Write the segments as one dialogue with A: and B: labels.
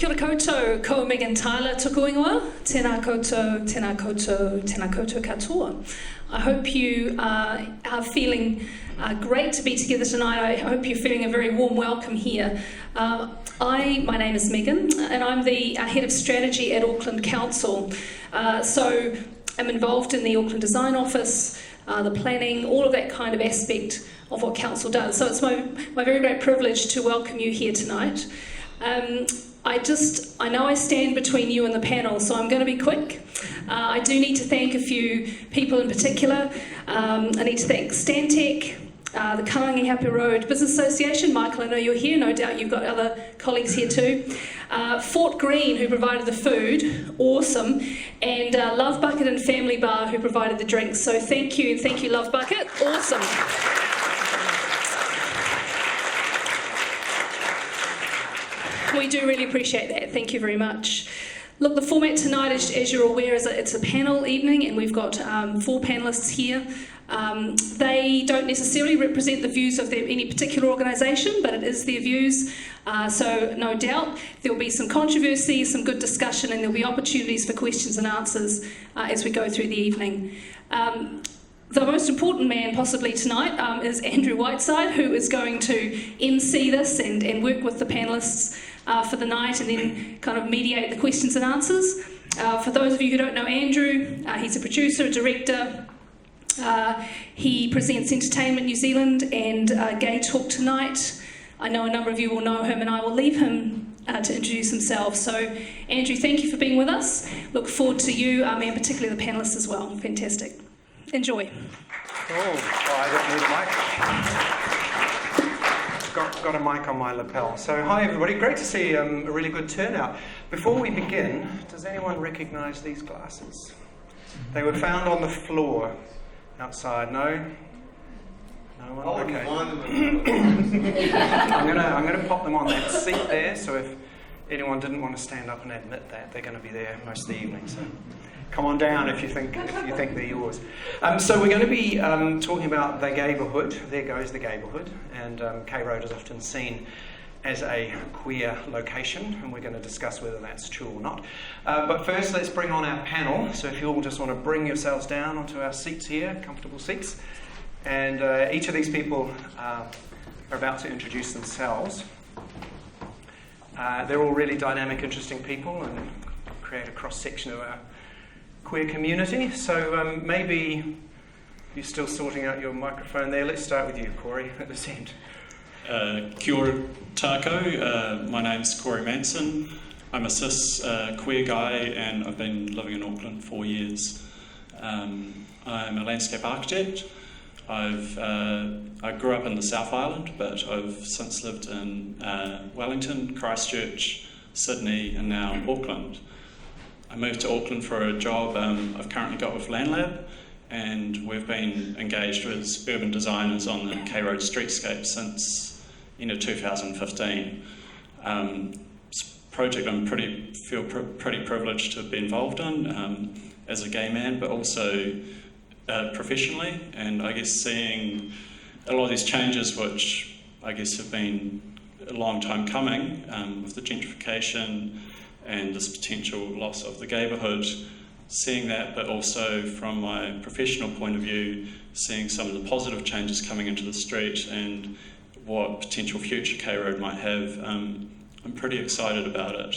A: Kia ora koutou, ko Megan Tyler tuku ingoa. Tēnā koutou, tēnā koutou, tēnā koutou katoa. I hope you are feeling great to be together tonight. I hope you're feeling a very warm welcome here. My name is Megan, and I'm the Head of Strategy at Auckland Council. So I'm involved in the Auckland Design Office, the planning, all of that kind of aspect of what Council does. So it's my very great privilege to welcome you here tonight. I know I stand between you and the panel, so I'm going to be quick. I do need to thank a few people in particular. I need to thank Santec, the Karangahape Road Business Association. Michael, I know you're here. No doubt you've got other colleagues here too. Fort Green, who provided the food, awesome. And Love Bucket and Family Bar, who provided the drinks. So thank you, Love Bucket, awesome. We do really appreciate that. Thank you very much. Look, the format tonight, as you're aware, it's a panel evening, and we've got 4 panellists here. They don't necessarily represent the views of any particular organisation, but it is their views. So no doubt there will be some controversy, some good discussion, and there'll be opportunities for questions and answers as we go through the evening. The most important man possibly tonight is Andrew Whiteside, who is going to MC this and work with the panellists for the night and then kind of mediate the questions and answers. For those of you who don't know Andrew, he's a producer, a director. He presents Entertainment New Zealand and Gay Talk Tonight. I know a number of you will know him, and I will leave him to introduce himself. So, Andrew, thank you for being with us. Look forward to you, and particularly the panellists as well. Fantastic. Enjoy.
B: I don't need a mic. Got a mic on my lapel. So hi everybody, great to see a really good turnout. Before we begin, does anyone recognise these glasses? They were found on the floor outside. No? No one? Okay. I'm going to pop them on that seat there, so if anyone didn't want to stand up and admit that, they're going to be there most of the evening. So come on down if you think they're yours. So we're going to be talking about the Gaybourhood. There goes the Gaybourhood, and K Road is often seen as a queer location, and we're going to discuss whether that's true or not. But first, let's bring on our panel. So if you all just want to bring yourselves down onto our seats here, comfortable seats, and each of these people are about to introduce themselves. They're all really dynamic, interesting people, and create a cross-section of our queer community. So maybe you're still sorting out your microphone there. Let's start with you, Corey, at this end.
C: Kia ora tākou. My name's Corey Manson. I'm a cis queer guy, and I've been living in Auckland 4 years. I'm a landscape architect. I grew up in the South Island, but I've since lived in Wellington, Christchurch, Sydney, and now Auckland. I moved to Auckland for a job I've currently got with LandLAB, and we've been engaged with urban designers on the K Rd streetscape since 2015. It's a project I feel pretty privileged to be involved in as a gay man, but also professionally, and I guess seeing a lot of these changes, which I guess have been a long time coming, with the gentrification and this potential loss of the Gaybourhood, seeing that, but also from my professional point of view, seeing some of the positive changes coming into the street and what potential future K Road might have, I'm pretty excited about it.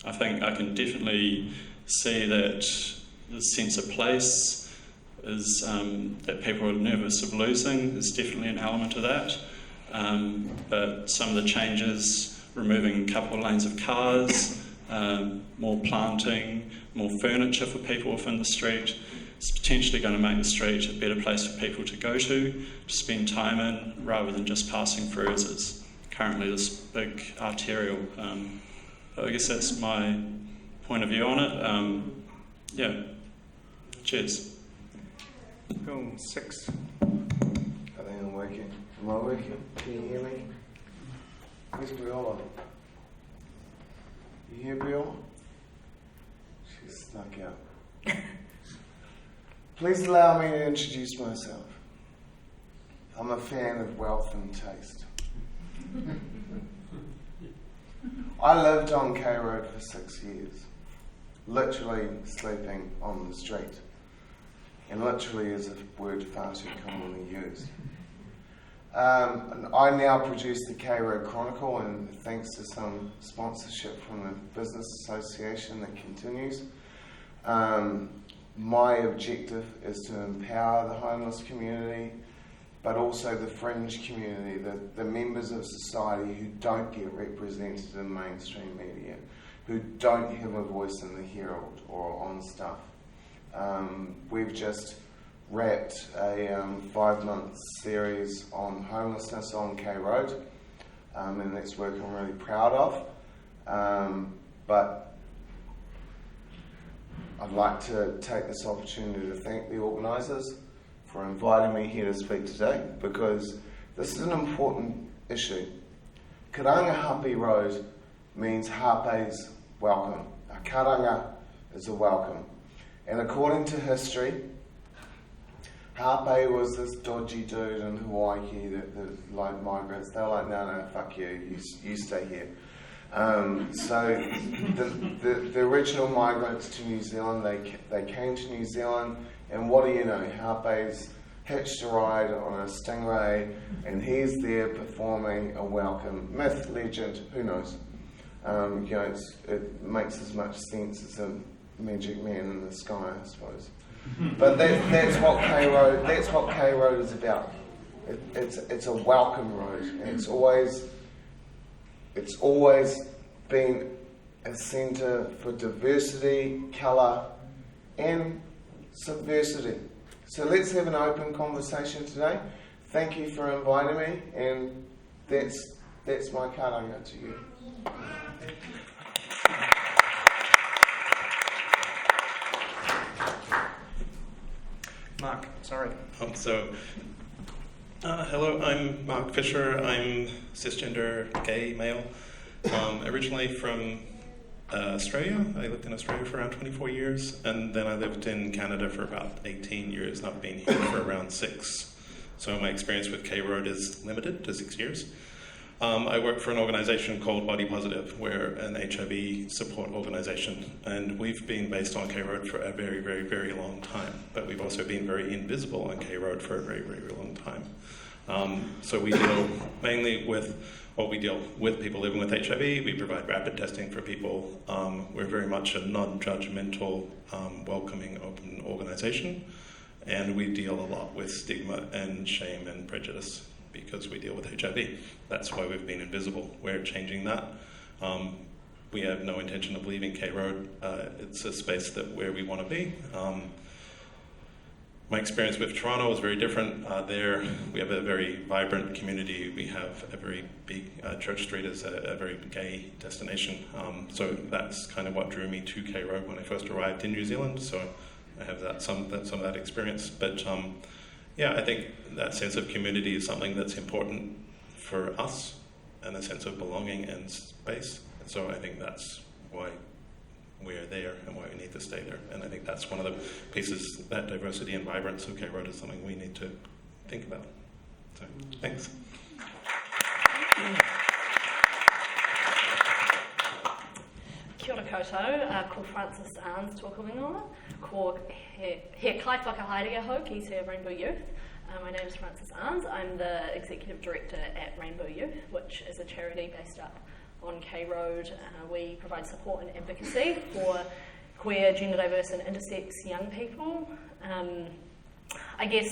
C: I think I can definitely see that the sense of place is that people are nervous of losing. There's definitely an element of that. But some of the changes, removing a couple of lanes of cars, more planting, more furniture for people within the street, it's potentially going to make the street a better place for people to go to spend time in, rather than just passing through as it's currently this big arterial. I guess that's my point of view on it. Cheers.
B: Film 6.
D: I think I'm working. Am I working? Can you hear me? Where's Briola? You hear Briola? She's snuck out. Please allow me to introduce myself. I'm a fan of wealth and taste. I lived on K Road for 6 years, literally sleeping on the street, and literally is a word far too commonly used. And I now produce the K Rd Chronicle, and thanks to some sponsorship from the Business Association that continues, my objective is to empower the homeless community, but also the fringe community, the members of society who don't get represented in mainstream media, who don't have a voice in the Herald or on stuff. We've just wrapped a 5-month series on homelessness on K Road, and that's work I'm really proud of. But I'd like to take this opportunity to thank the organisers for inviting me here to speak today, because this is an important issue. Karangahape Road means Hape's welcome. A karanga is a welcome. And according to history, Hape was this dodgy dude in Hawaii that like migrants. They were like, no, fuck you stay here. So the original migrants to New Zealand, they came to New Zealand, and what do you know? Hape's hitched a ride on a stingray, and he's there performing a welcome. Myth, legend, who knows? It makes as much sense as a magic man in the sky, I suppose. But that's what K Road is about. It's a welcome road, and it's always been a centre for diversity, colour, and subversity. So let's have an open conversation today. Thank you for inviting me, and that's my karanga to you.
B: Mark, sorry.
E: Hello, I'm Mark Fischer. I'm cisgender gay male. Originally from Australia. I lived in Australia for around 24 years, and then I lived in Canada for about 18 years, and I've been here for around 6. So my experience with K Road is limited to 6 years. I work for an organisation called Body Positive. We're an HIV support organisation, and we've been based on K Road for a very, very, very long time, but we've also been very invisible on K Road for a very, very, very long time. So we deal mainly with people living with HIV. We provide rapid testing for people. We're very much a non-judgmental, welcoming, open organisation, and we deal a lot with stigma and shame and prejudice because we deal with HIV. That's why we've been invisible. We're changing that. We have no intention of leaving K Road. It's a space where we want to be. My experience with Toronto was very different. There, we have a very vibrant community. We have a very big, Church Street is a very gay destination. So that's kind of what drew me to K Road when I first arrived in New Zealand. So I have some of that experience. But yeah, I think that sense of community is something that's important for us, and a sense of belonging and space. So I think that's why we're there and why we need to stay there. And I think that's one of the pieces, that diversity and vibrance of K Road is something we need to think about. So, thanks.
F: Kia ora koutou, ko Frances Arns tōku ingoa, ko he kai whakahaere hoki te Rainbow Youth. My name is Frances Arns. I'm the Executive Director at Rainbow Youth, which is a charity based up on K Road. We provide support and advocacy for queer, gender diverse and intersex young people. I guess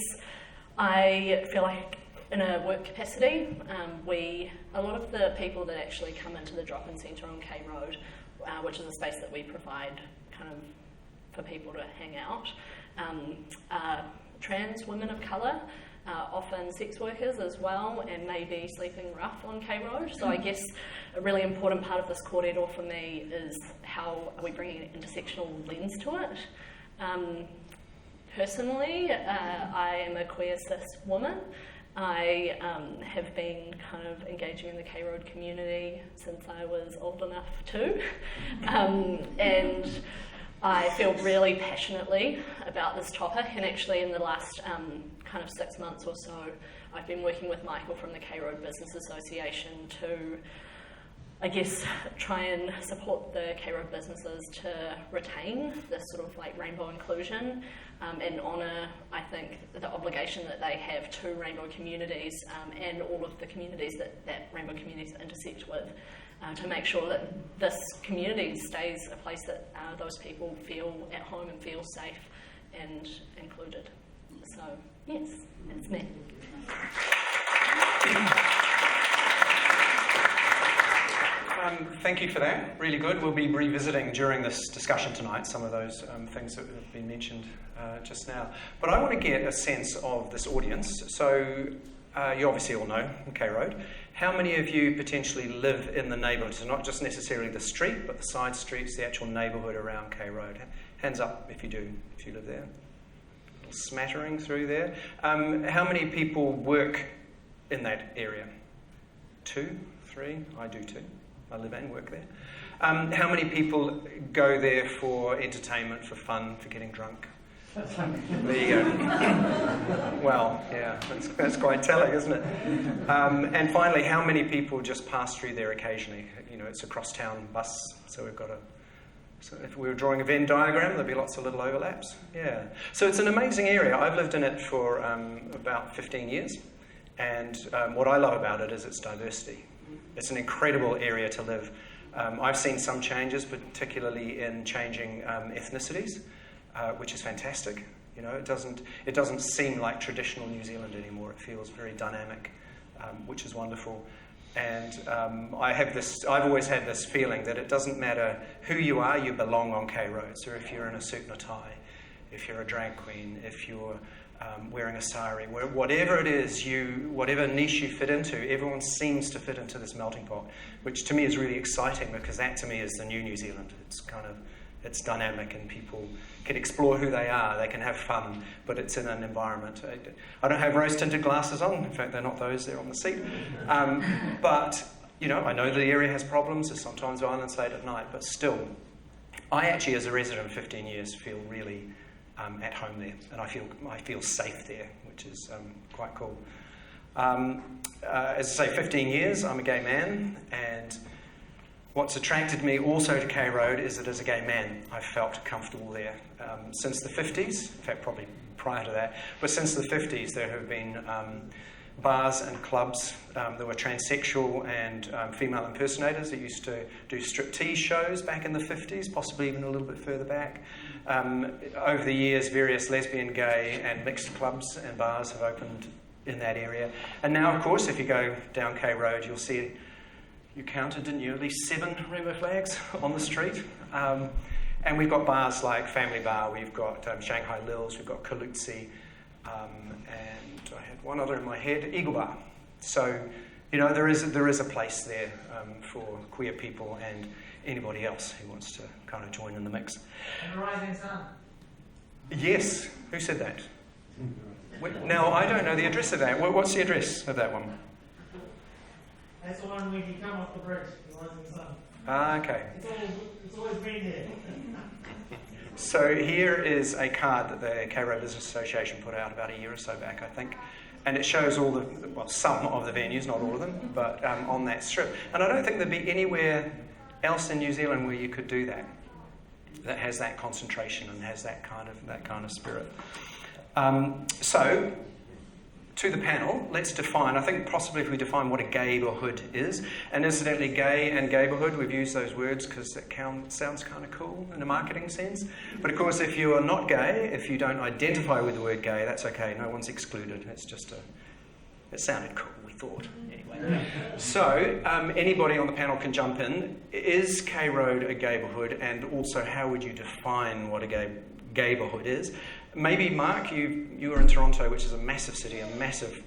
F: I feel like in a work capacity, a lot of the people that actually come into the drop-in centre on K Road, which is a space that we provide kind of for people to hang out, are trans women of colour, often sex workers as well, and maybe sleeping rough on K Road. So I guess a really important part of this kōrero for me is how are we bringing an intersectional lens to it. Personally, I am a queer cis woman. I have been kind of engaging in the K Road community since I was old enough to, and I feel really passionately about this topic, and actually in the last kind of 6 months or so, I've been working with Michael from the K Rd Business Association to I guess, try and support the K Rd businesses to retain this sort of like rainbow inclusion and honour, I think, the obligation that they have to rainbow communities and all of the communities that rainbow communities intersect with, to make sure that this community stays a place that those people feel at home and feel safe and included. So, yes, that's me.
B: Thank you for that. Really good. We'll be revisiting during this discussion tonight some of those things that have been mentioned just now. But I want to get a sense of this audience. So you obviously all know K Road. How many of you potentially live in the neighbourhood? So not just necessarily the street, but the side streets, the actual neighbourhood around K Road. Hands up if you do, if you live there. A little smattering through there. How many people work in that area? 2, 3? I do too. I live and work there. How many people go there for entertainment, for fun, for getting drunk? There you go. Well, yeah, that's quite telling, isn't it? And finally, how many people just pass through there occasionally? You know, it's a cross-town bus, so we've got so if we were drawing a Venn diagram, there'd be lots of little overlaps. Yeah. So it's an amazing area. I've lived in it for about 15 years, and what I love about it is its diversity. It's an incredible area to live. I've seen some changes, particularly in changing ethnicities, which is fantastic. You know, it doesn't seem like traditional New Zealand anymore. It feels very dynamic, which is wonderful. And I've always had this feeling that it doesn't matter who you are, you belong on K Road. So if you're in a suit and a tie, if you're a drag queen, if you're wearing a sari, whatever it is, whatever niche you fit into, everyone seems to fit into this melting pot, which to me is really exciting, because that to me is the new New Zealand. It's dynamic, and people can explore who they are, they can have fun, but it's in an environment. I don't have rose-tinted glasses on, in fact they're not those, they're on the seat. But, you know, I know the area has problems, there's sometimes violence late at night, but still, I actually, as a resident of 15 years, feel really at home there, and I feel safe there, which is quite cool. As I say, 15 years, I'm a gay man, and what's attracted me also to K Road is that as a gay man, I've felt comfortable there. Since the 50s, in fact probably prior to that, but since the 50s there have been bars and clubs. There were transsexual and female impersonators that used to do striptease shows back in the 50s, possibly even a little bit further back. Over the years, various lesbian, gay and mixed clubs and bars have opened in that area. And now, of course, if you go down K Road, you'll see, you counted, didn't you, at least 7 rainbow flags on the street. And we've got bars like Family Bar, we've got Shanghai Lils, we've got Kalutsi, and I had one other in my head, Eagle Bar. So, you know, there is a place there for queer people and anybody else who wants to kind of join in the mix.
G: And the Rising Sun.
B: Yes, who said that? Now, I don't know the address of that. What's the address of that one?
G: That's the one when you come off the bridge, the Rising Sun.
B: Ah, okay.
G: It's always been there.
B: So here is a card that the K Rd Business Association put out about a year or so back, I think. And it shows some of the venues, not all of them, but on that strip. And I don't think there'd be anywhere else in New Zealand where you could do that has that concentration and has that kind of spirit. So, to the panel, let's define, I think possibly if we define what a Gaybourhood is, and incidentally gay and Gaybourhood, we've used those words because it sounds kind of cool in a marketing sense, but of course if you are not gay, if you don't identify with the word gay, that's okay, no one's excluded, it's just it sounded cool, we thought, anyway. So, anybody on the panel can jump in. Is K Road a Gaybourhood, and also how would you define what a Gaybourhood is? Maybe, Mark, you were in Toronto, which is a massive city, a massive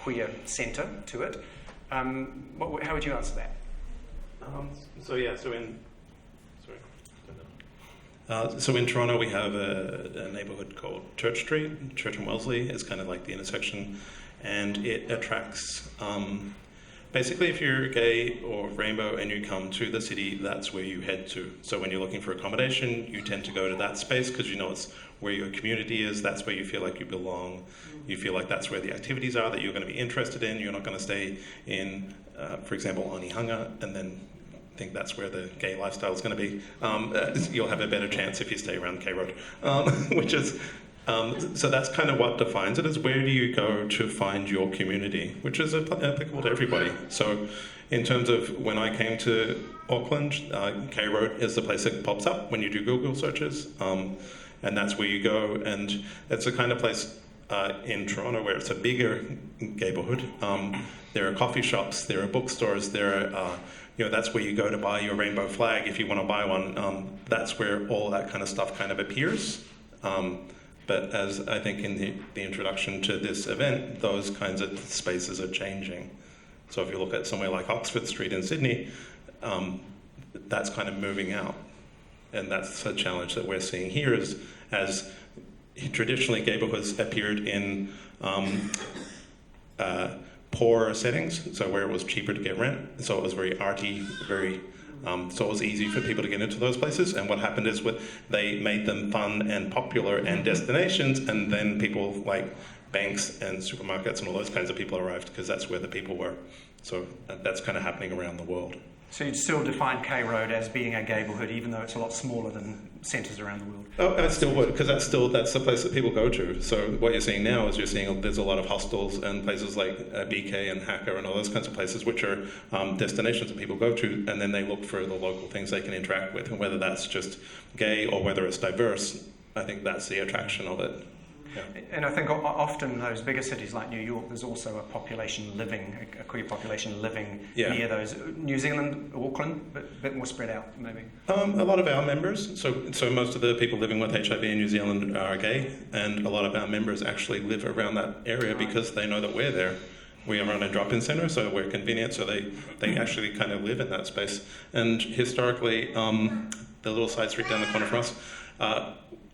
B: queer centre to it. How would you answer that?
E: So in Toronto we have a neighbourhood called Church Street. Church and Wellesley is kind of like the intersection, and it attracts, basically if you're gay or rainbow and you come to the city, that's where you head to. So when you're looking for accommodation, you tend to go to that space because you know it's where your community is, that's where you feel like you belong. You feel like that's where the activities are that you're going to be interested in. You're not going to stay in, for example, Onehunga and then think that's where the gay lifestyle is going to be. You'll have a better chance if you stay around K Road, which is. So that's kind of what defines it, is where do you go to find your community, which is applicable to everybody. So in terms of when I came to Auckland, K Road is the place that pops up when you do Google searches, and that's where you go, and it's the kind of place in Toronto where it's a bigger Gaybourhood. There are coffee shops, there are bookstores, there are, that's where you go to buy your rainbow flag if you want to buy one. That's where all that kind of stuff kind of appears. But as I think in the introduction to this event, those kinds of spaces are changing. So if you look at somewhere like Oxford Street in Sydney, that's kind of moving out. And that's a challenge that we're seeing here, is as traditionally Gaybourhoods appeared in poor settings, so where it was cheaper to get rent, so it was very arty, so it was easy for people to get into those places. And what happened is they made them fun and popular and destinations, and then people like banks and supermarkets and all those kinds of people arrived because that's where the people were. So that's kind of happening around the world.
B: So you'd still define K Road as being a Gaybourhood, even though it's a lot smaller than centres around the world?
E: Oh, I still would, because that's the place that people go to. So what you're seeing now is there's a lot of hostels and places like BK and Hacker and all those kinds of places, which are destinations that people go to, and then they look for the local things they can interact with, and whether that's just gay or whether it's diverse, I think that's the attraction of it. Yeah.
B: And I think often in those bigger cities like New York, there's also a queer population living near those. New Zealand, Auckland, but a bit more spread out, maybe.
E: A lot of our members, so most of the people living with HIV in New Zealand are gay, and a lot of our members actually live around that area because they know that we're there. We run a drop-in centre, so we're convenient, so they actually kind of live in that space. And historically, the little side street down the corner from us,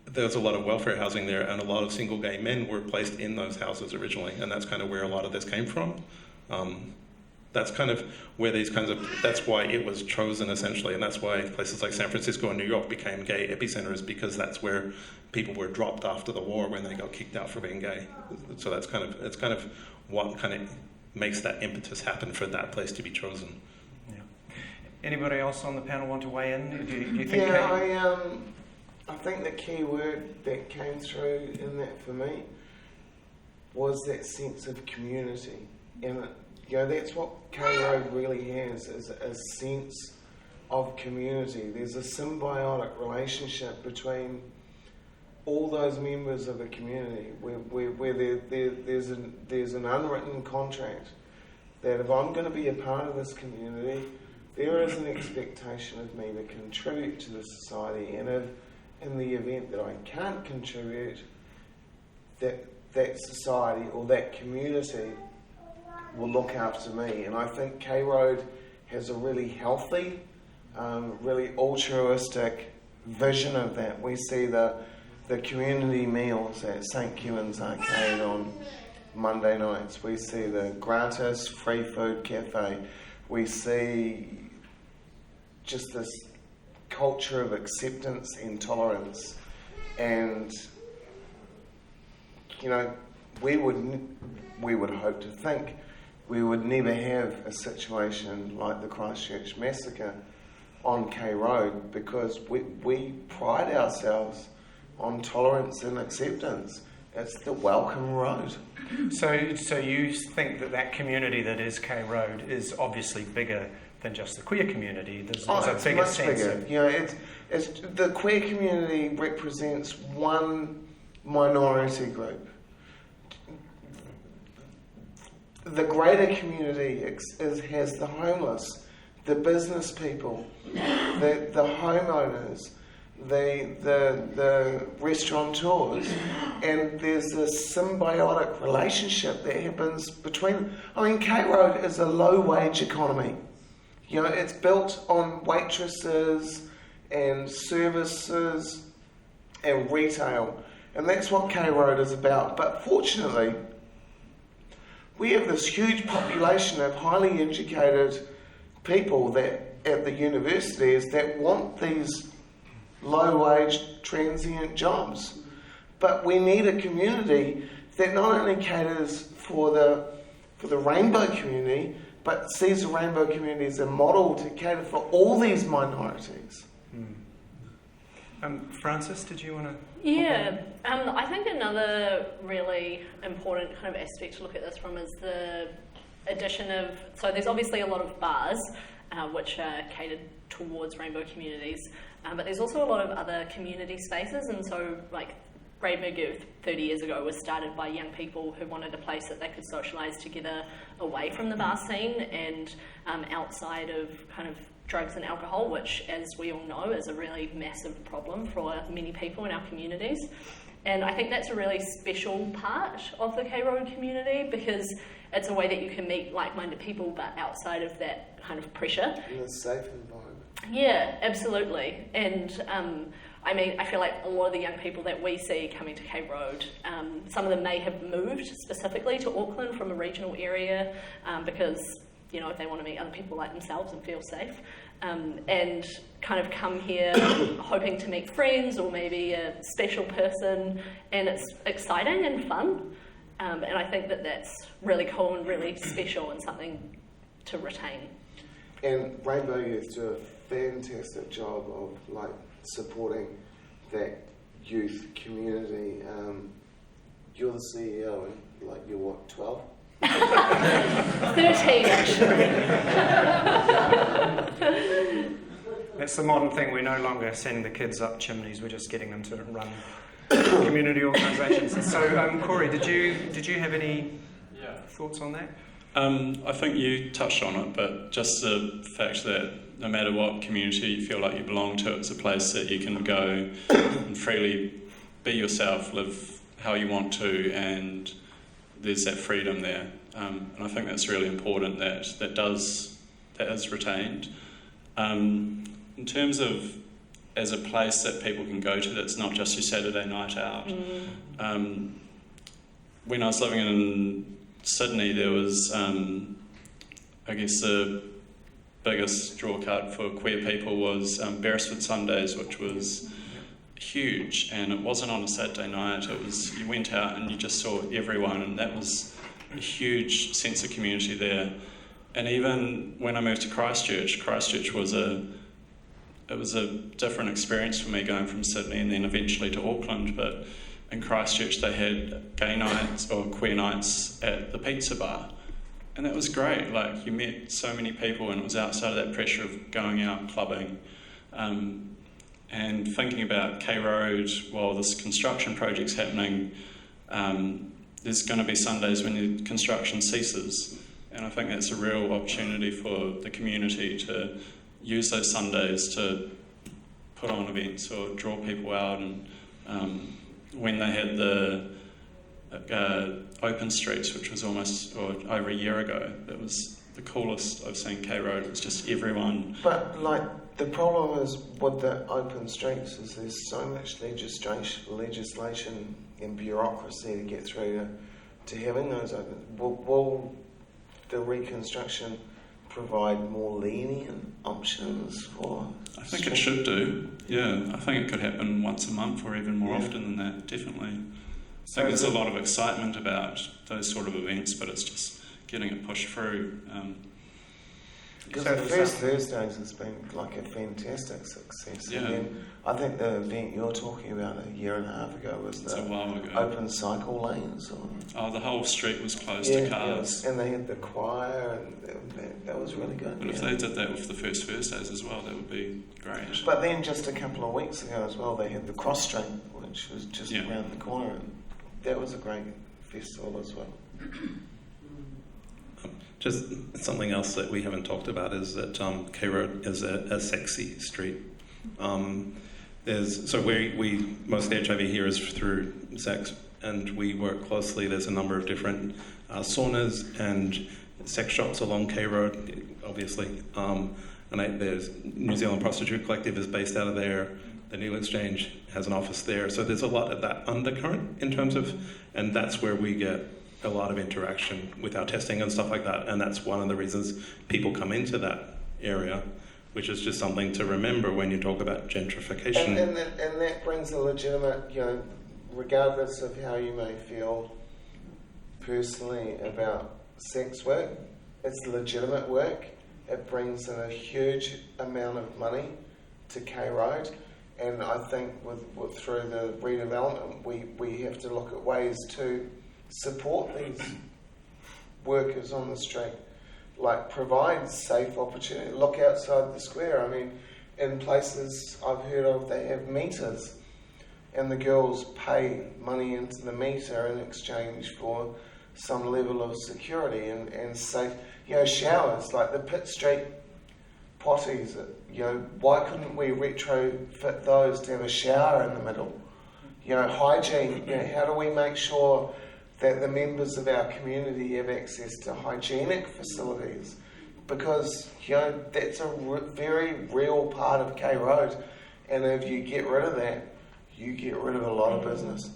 E: there was a lot of welfare housing there, and a lot of single gay men were placed in those houses originally, and that's kind of where a lot of this came from. That's kind of where that's why it was chosen essentially, and that's why places like San Francisco and New York became gay epicenters, because that's where people were dropped after the war when they got kicked out for being gay. So it's kind of what kind of makes that impetus happen for that place to be chosen.
B: Yeah. Anybody else on the panel want to weigh in? Do you think?
D: I think the key word that came through in that for me was that sense of community. And that's what K Road really has, is a sense of community. There's a symbiotic relationship between all those members of a community where there's an unwritten contract that if I'm going to be a part of this community, there is an expectation of me to contribute to the society, and if in the event that I can't contribute, that society or that community will look after me. And I think K Road has a really healthy, really altruistic vision of that. We see the community meals at St. Kevin's Arcade on Monday nights. We see the gratis free food cafe. We see just this culture of acceptance and tolerance, and we would hope to think we would never have a situation like the Christchurch massacre on K Road, because we pride ourselves on tolerance and acceptance. It's the welcome road.
B: So you think that community that is K Road is obviously bigger than just the queer community? There's a bigger sense
D: bigger. It's the queer community represents one minority group. The greater community has the homeless, the business people, the homeowners, the restaurateurs, and there's this symbiotic relationship that happens between. K Road is a low-wage economy. It's built on waitresses and services and retail, and that's what K Road is about. But fortunately, we have this huge population of highly educated people that at the universities that want these low-wage transient jobs. But we need a community that not only caters for the rainbow community, but sees the rainbow community as a model to cater for all these minorities.
B: Frances, did you want to?
F: Yeah, I think another really important kind of aspect to look at this from is the addition of, so there's obviously a lot of bars which are catered towards rainbow communities, but there's also a lot of other community spaces, and so like Rainbow Youth 30 years ago was started by young people who wanted a place that they could socialise together away from the bar scene and outside of kind of drugs and alcohol, which, as we all know, is a really massive problem for many people in our communities. And I think that's a really special part of the K Rd community because it's a way that you can meet like-minded people, but outside of that kind of pressure.
D: In a safe environment.
F: Yeah, absolutely. And I mean, I feel like a lot of the young people that we see coming to K Rd, some of them may have moved specifically to Auckland from a regional area because, you know, they want to meet other people like themselves and feel safe, and kind of come here hoping to meet friends or maybe a special person, and it's exciting and fun, and I think that that's really cool and really special and something to retain. And
D: Rainbow Youth do a fantastic job of like supporting that youth community. You're the CEO, and like you're what, 12?
F: 13 actually.
B: That's the modern thing. We're no longer sending the kids up chimneys. We're just getting them to run community organisations. So, Corey, did you have any thoughts on that?
C: I think you touched on it, but just the fact that no matter what community you feel like you belong to, it's a place that you can go and freely be yourself, live how you want to, and there's that freedom there. And I think that's really important that is retained. In terms of as a place that people can go to that's not just your Saturday night out. When I was living in Sydney, there was, I guess the biggest draw card for queer people was Beresford Sundays, which was huge, and it wasn't on a Saturday night. It was, you went out and you just saw everyone, and that was a huge sense of community there. And even when I moved to Christchurch was a different experience for me going from Sydney and then eventually to Auckland. But in Christchurch they had gay nights or queer nights at the pizza bar, and that was great. Like, you met so many people, and it was outside of that pressure of going out clubbing. And thinking about K Rd while this construction project's happening, there's going to be Sundays when the construction ceases, and I think that's a real opportunity for the community to use those Sundays to put on events or draw people out. And when they had the open streets, which was over a year ago, that was the coolest I've seen K Rd. It was just everyone.
D: But like, the problem is with the open streets is there's so much legislation and bureaucracy to get through to having those open. Will the reconstruction provide more lenient options for?
C: I think it should do. Yeah, I think it could happen once a month or even more often than that. Definitely. I think there's a lot of excitement about those sort of events, but it's just getting it pushed through.
D: Because the first Thursdays has been like a fantastic success.
C: Yeah.
D: And then I think the event you're talking about a year and a half ago was the open cycle lanes.
C: The whole street was closed to cars.
D: And they had the choir, and that was really good.
C: But if they did that with the first Thursdays as well, that would be great.
D: But then just a couple of weeks ago as well, they had the cross street, which was just around the corner, and that was a great festival as well.
E: Just something else that we haven't talked about is that K Rd is a sexy street. Most of the HIV here is through sex, and we work closely. There's a number of different saunas and sex shops along K Rd, obviously. There's New Zealand Prostitute Collective is based out of there. The New Exchange has an office there. So there's a lot of that undercurrent in terms of, and that's where we get a lot of interaction with our testing and stuff like that, and that's one of the reasons people come into that area, which is just something to remember when you talk about gentrification.
D: And that brings a legitimate, regardless of how you may feel personally about sex work, It's legitimate work. It brings in a huge amount of money to K Road, and I think with through the redevelopment, we have to look at ways to support these workers on the street, like provide safe opportunity. Look outside the square. I mean, in places I've heard of, they have meters, and the girls pay money into the meter in exchange for some level of security and safe, showers, like the Pitt Street potties, why couldn't we retrofit those to have a shower in the middle? Hygiene, how do we make sure that the members of our community have access to hygienic facilities? Because, that's a very real part of K Road, and if you get rid of that, you get rid of a lot of business.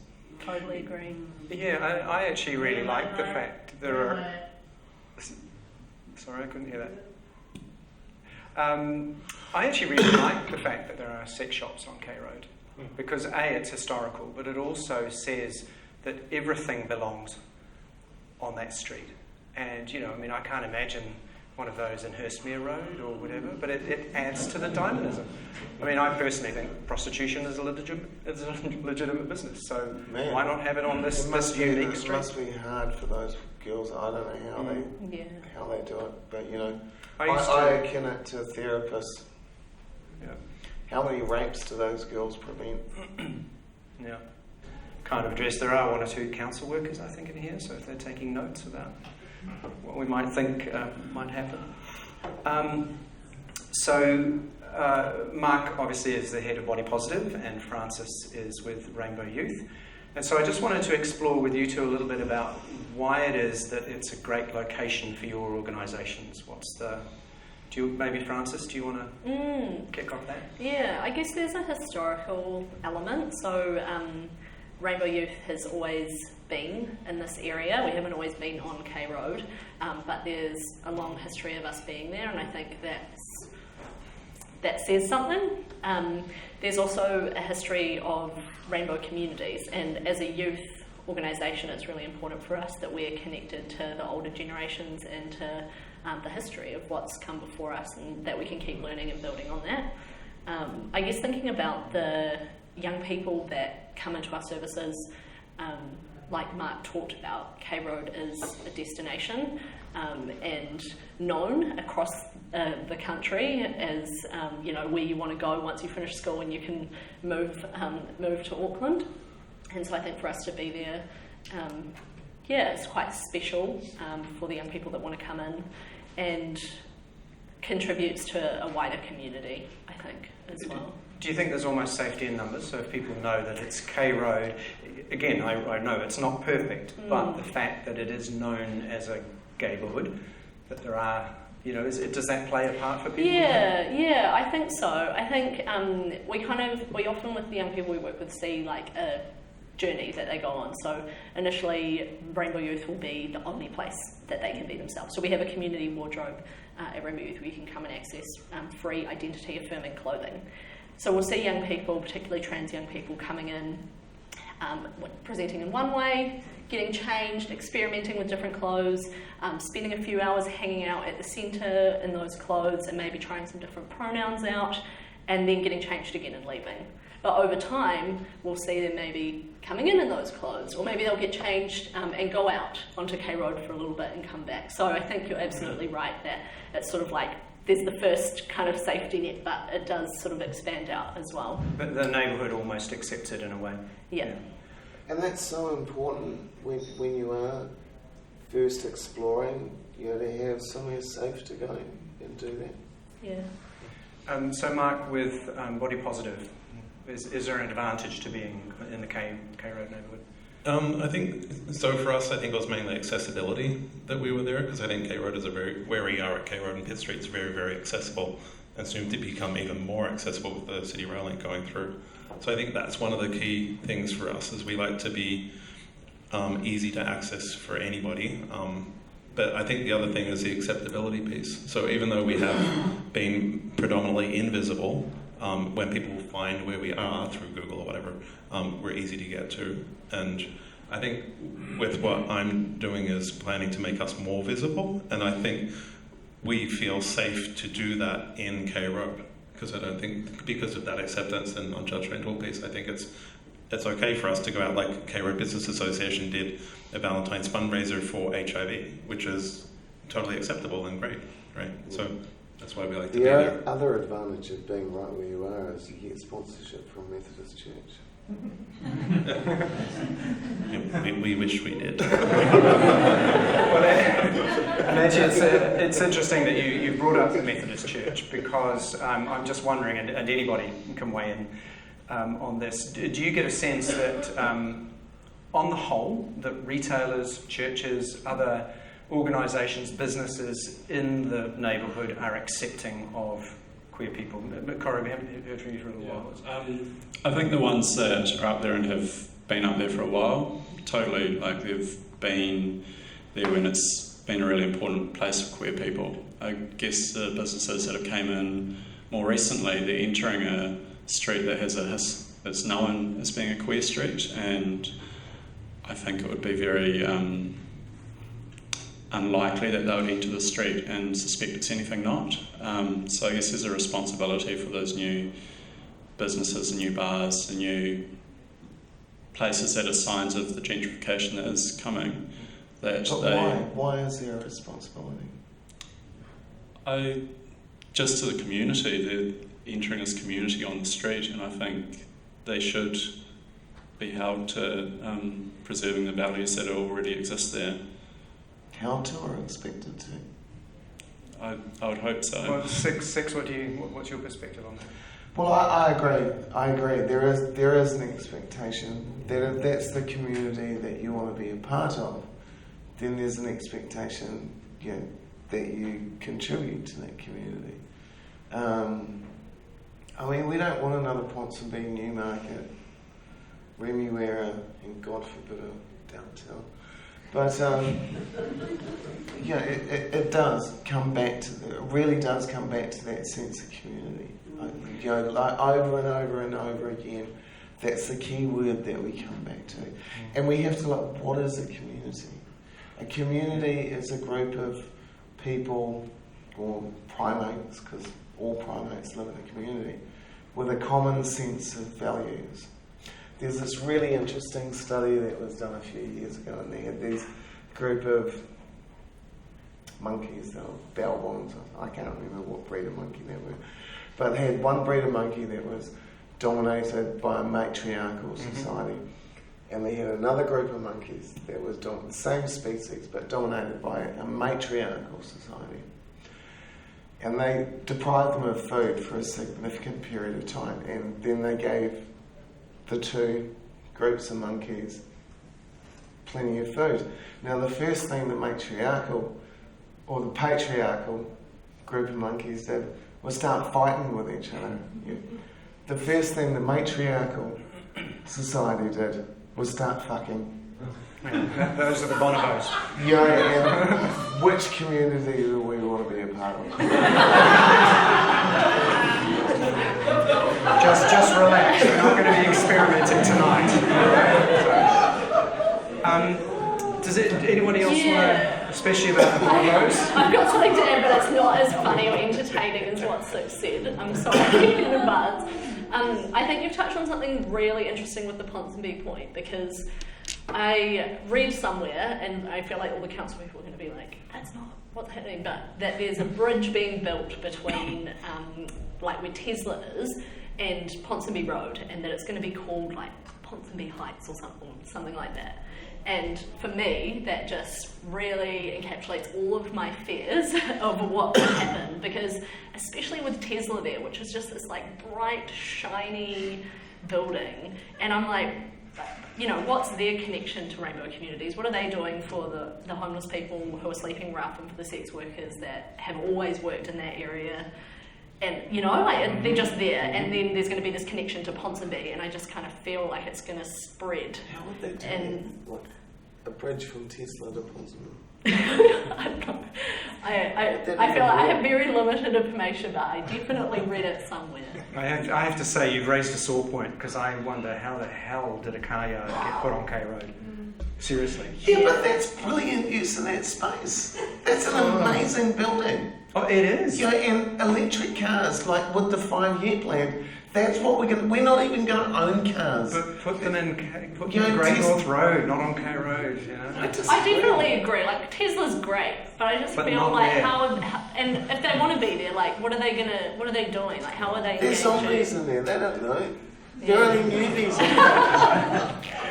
F: Totally agree.
B: Yeah, I actually really like the fact there are... Sorry, I couldn't hear that. I actually really like the fact that there are sex shops on K Road, because A, it's historical, but it also says that everything belongs on that street. And, I can't imagine one of those in Hurstmere Road or whatever, but it adds to the dynamism. I personally think prostitution is a legitimate business, so why not have it on this unique street?
D: It must be hard for those girls. I don't know how they do it, but I akin it to therapists.
B: Yeah.
D: How many rapes do those girls prevent?
B: Yeah. Kind of address. There are one or two council workers, I think, in here, so if they're taking notes about what we might think might happen. Mark obviously is the head of Body Positive, and Frances is with Rainbow Youth. And so I just wanted to explore with you two a little bit about why it is that it's a great location for your organisations. Maybe Frances, do you want to kick off that?
F: Yeah, I guess there's a historical element. So Rainbow Youth has always been in this area. We haven't always been on K Road, but there's a long history of us being there, and I think that says something. There's also a history of rainbow communities, and as a youth organisation, it's really important for us that we're connected to the older generations and to the history of what's come before us, and that we can keep learning and building on that. I guess thinking about the young people that come into our services, like Mark talked about, K Road is a destination and known across the country as where you want to go once you finish school and you can move to Auckland. And so I think for us to be there, it's quite special for the young people that want to come in, and contributes to a wider community, I think, as well.
B: Do you think there's almost safety in numbers? So if people know that it's K Road, again, I know it's not perfect, but the fact that it is known as a Gaybourhood, that there are, does that play a part for people?
F: Yeah, I think so. I think we often with the young people we work with see like a journey that they go on. So initially, Rainbow Youth will be the only place that they can be themselves. So we have a community wardrobe at Rainbow Youth where you can come and access free identity-affirming clothing. So we'll see young people, particularly trans young people, coming in, presenting in one way, getting changed, experimenting with different clothes, spending a few hours hanging out at the centre in those clothes and maybe trying some different pronouns out, and then getting changed again and leaving. But over time, we'll see them maybe coming in those clothes, or maybe they'll get changed and go out onto K Road for a little bit and come back. So I think you're absolutely right that it's sort of like there's the first kind of safety net, but it does sort of expand out as well.
B: But the neighbourhood almost accepts it in a way.
F: Yeah.
D: And that's so important when you are first exploring, to have somewhere safe to go and do that.
F: Yeah.
B: So Mark, with Body Positive, is there an advantage to being in the K Road neighbourhood?
E: I think so. For us, I think it was mainly accessibility that we were there, because I think K Road is where we are at K Road and Pitt Street is very, very accessible, and soon to become even more accessible with the City Rail Link going through. So I think that's one of the key things for us, is we like to be easy to access for anybody. But I think the other thing is the acceptability piece. So even though we have been predominantly invisible, when people find where we are through Google or whatever, we're easy to get to. And I think with what I'm doing is planning to make us more visible, and I think we feel safe to do that in K Rd, because I don't think, because of that acceptance and non-judgmental piece, I think it's okay for us to go out like K Rd Business Association did a Valentine's fundraiser for HIV, which is totally acceptable and great, right? So that's why we like to be there.
D: The other advantage of being right where you are is you get sponsorship from Methodist Church.
E: we wish we did.
B: Well, and actually, it's interesting that you brought up the Methodist Church, because I'm just wondering, and anybody can weigh in on this, do you get a sense that on the whole, that retailers, churches, other organisations, businesses in the neighbourhood are accepting of queer people? Corey, we haven't heard from you for a little while.
C: I think the ones that are up there and have been up there for a while, totally, like they've been there when it's been a really important place for queer people. I guess the businesses that have came in more recently, they're entering a street that has that's known as being a queer street, and I think it would be very unlikely that they would enter the street and suspect it's anything not. So I guess there's a responsibility for those new businesses and new bars and new places that are signs of the gentrification that is coming.
D: Why is there a responsibility?
C: Just to the community, they're entering this community on the street, and I think they should be held to preserving the values that already exist there.
D: Held to or expected to?
C: I would hope so.
B: Well, Six, what's your perspective on that?
D: Well, I agree. There is an expectation that if that's the community that you want to be a part of, then there's an expectation, that you contribute to that community. We don't want another Ponsonby, Newmarket, Remuera, and God forbid a downtown. But it does come back to, it really does come back to that sense of community. Like over and over and over again, that's the key word that we come back to. And we have to look, what is a community? A community is a group of people, or primates, because all primates live in a community, with a common sense of values. There's this really interesting study that was done a few years ago, and they had these group of monkeys, they were Balbons, I can't remember what breed of monkey they were, but they had one breed of monkey that was dominated by a matriarchal society, and they had another group of monkeys that was the same species but dominated by a matriarchal society. And they deprived them of food for a significant period of time, and then they gave the two groups of monkeys plenty of food. Now the first thing the matriarchal or the patriarchal group of monkeys did was start fighting with each other. The first thing the matriarchal society did was start fucking.
B: Those are the bonobos.
D: And which community do we want to be a part of?
B: Just relax. We're not going to be experimenting tonight. Does anybody else want to, especially about the bonobos?
F: I've got something to add, but it's not as funny or entertaining as what Six said. I'm sorry in advance. I think you've touched on something really interesting with the Ponsonby point, because I read somewhere, and I feel like all the council people are going to be like, that's not what's happening, but that there's a bridge being built between like where Tesla is and Ponsonby Road, and that it's going to be called like Ponsonby Heights or something like that. And for me, that just really encapsulates all of my fears of what could happen, because especially with Tesla there, which is just this like bright, shiny building, and I'm like, what's their connection to rainbow communities? What are they doing for the homeless people who are sleeping rough, and for the sex workers that have always worked in that area? And, they're just there, and then there's going to be this connection to Ponsonby, and I just kind of feel like it's going to spread.
D: How would they do that? A bridge from Tesla to Ponsonby?
F: I feel like I have very limited information, but I definitely read it somewhere.
B: I have to say, you've raised a sore point, because I wonder how the hell did a car yard get put on K Road? Seriously.
D: Yeah, but that's brilliant use of that space. That's an amazing building.
B: Oh, it is.
D: You know, and electric cars, like with the 5-year plan, that's what we're not even going to own cars.
B: But put them in Great
D: Tesla-
B: North Road, not on K Road, you know.
F: I definitely agree. Like Tesla's great, but I just
B: But
F: feel
B: not
F: like
B: there.
F: and if they want to be there, like what are they doing? Like how are they?
D: There's
F: engaging?
D: zombies in there, they don't know. They're only newbies.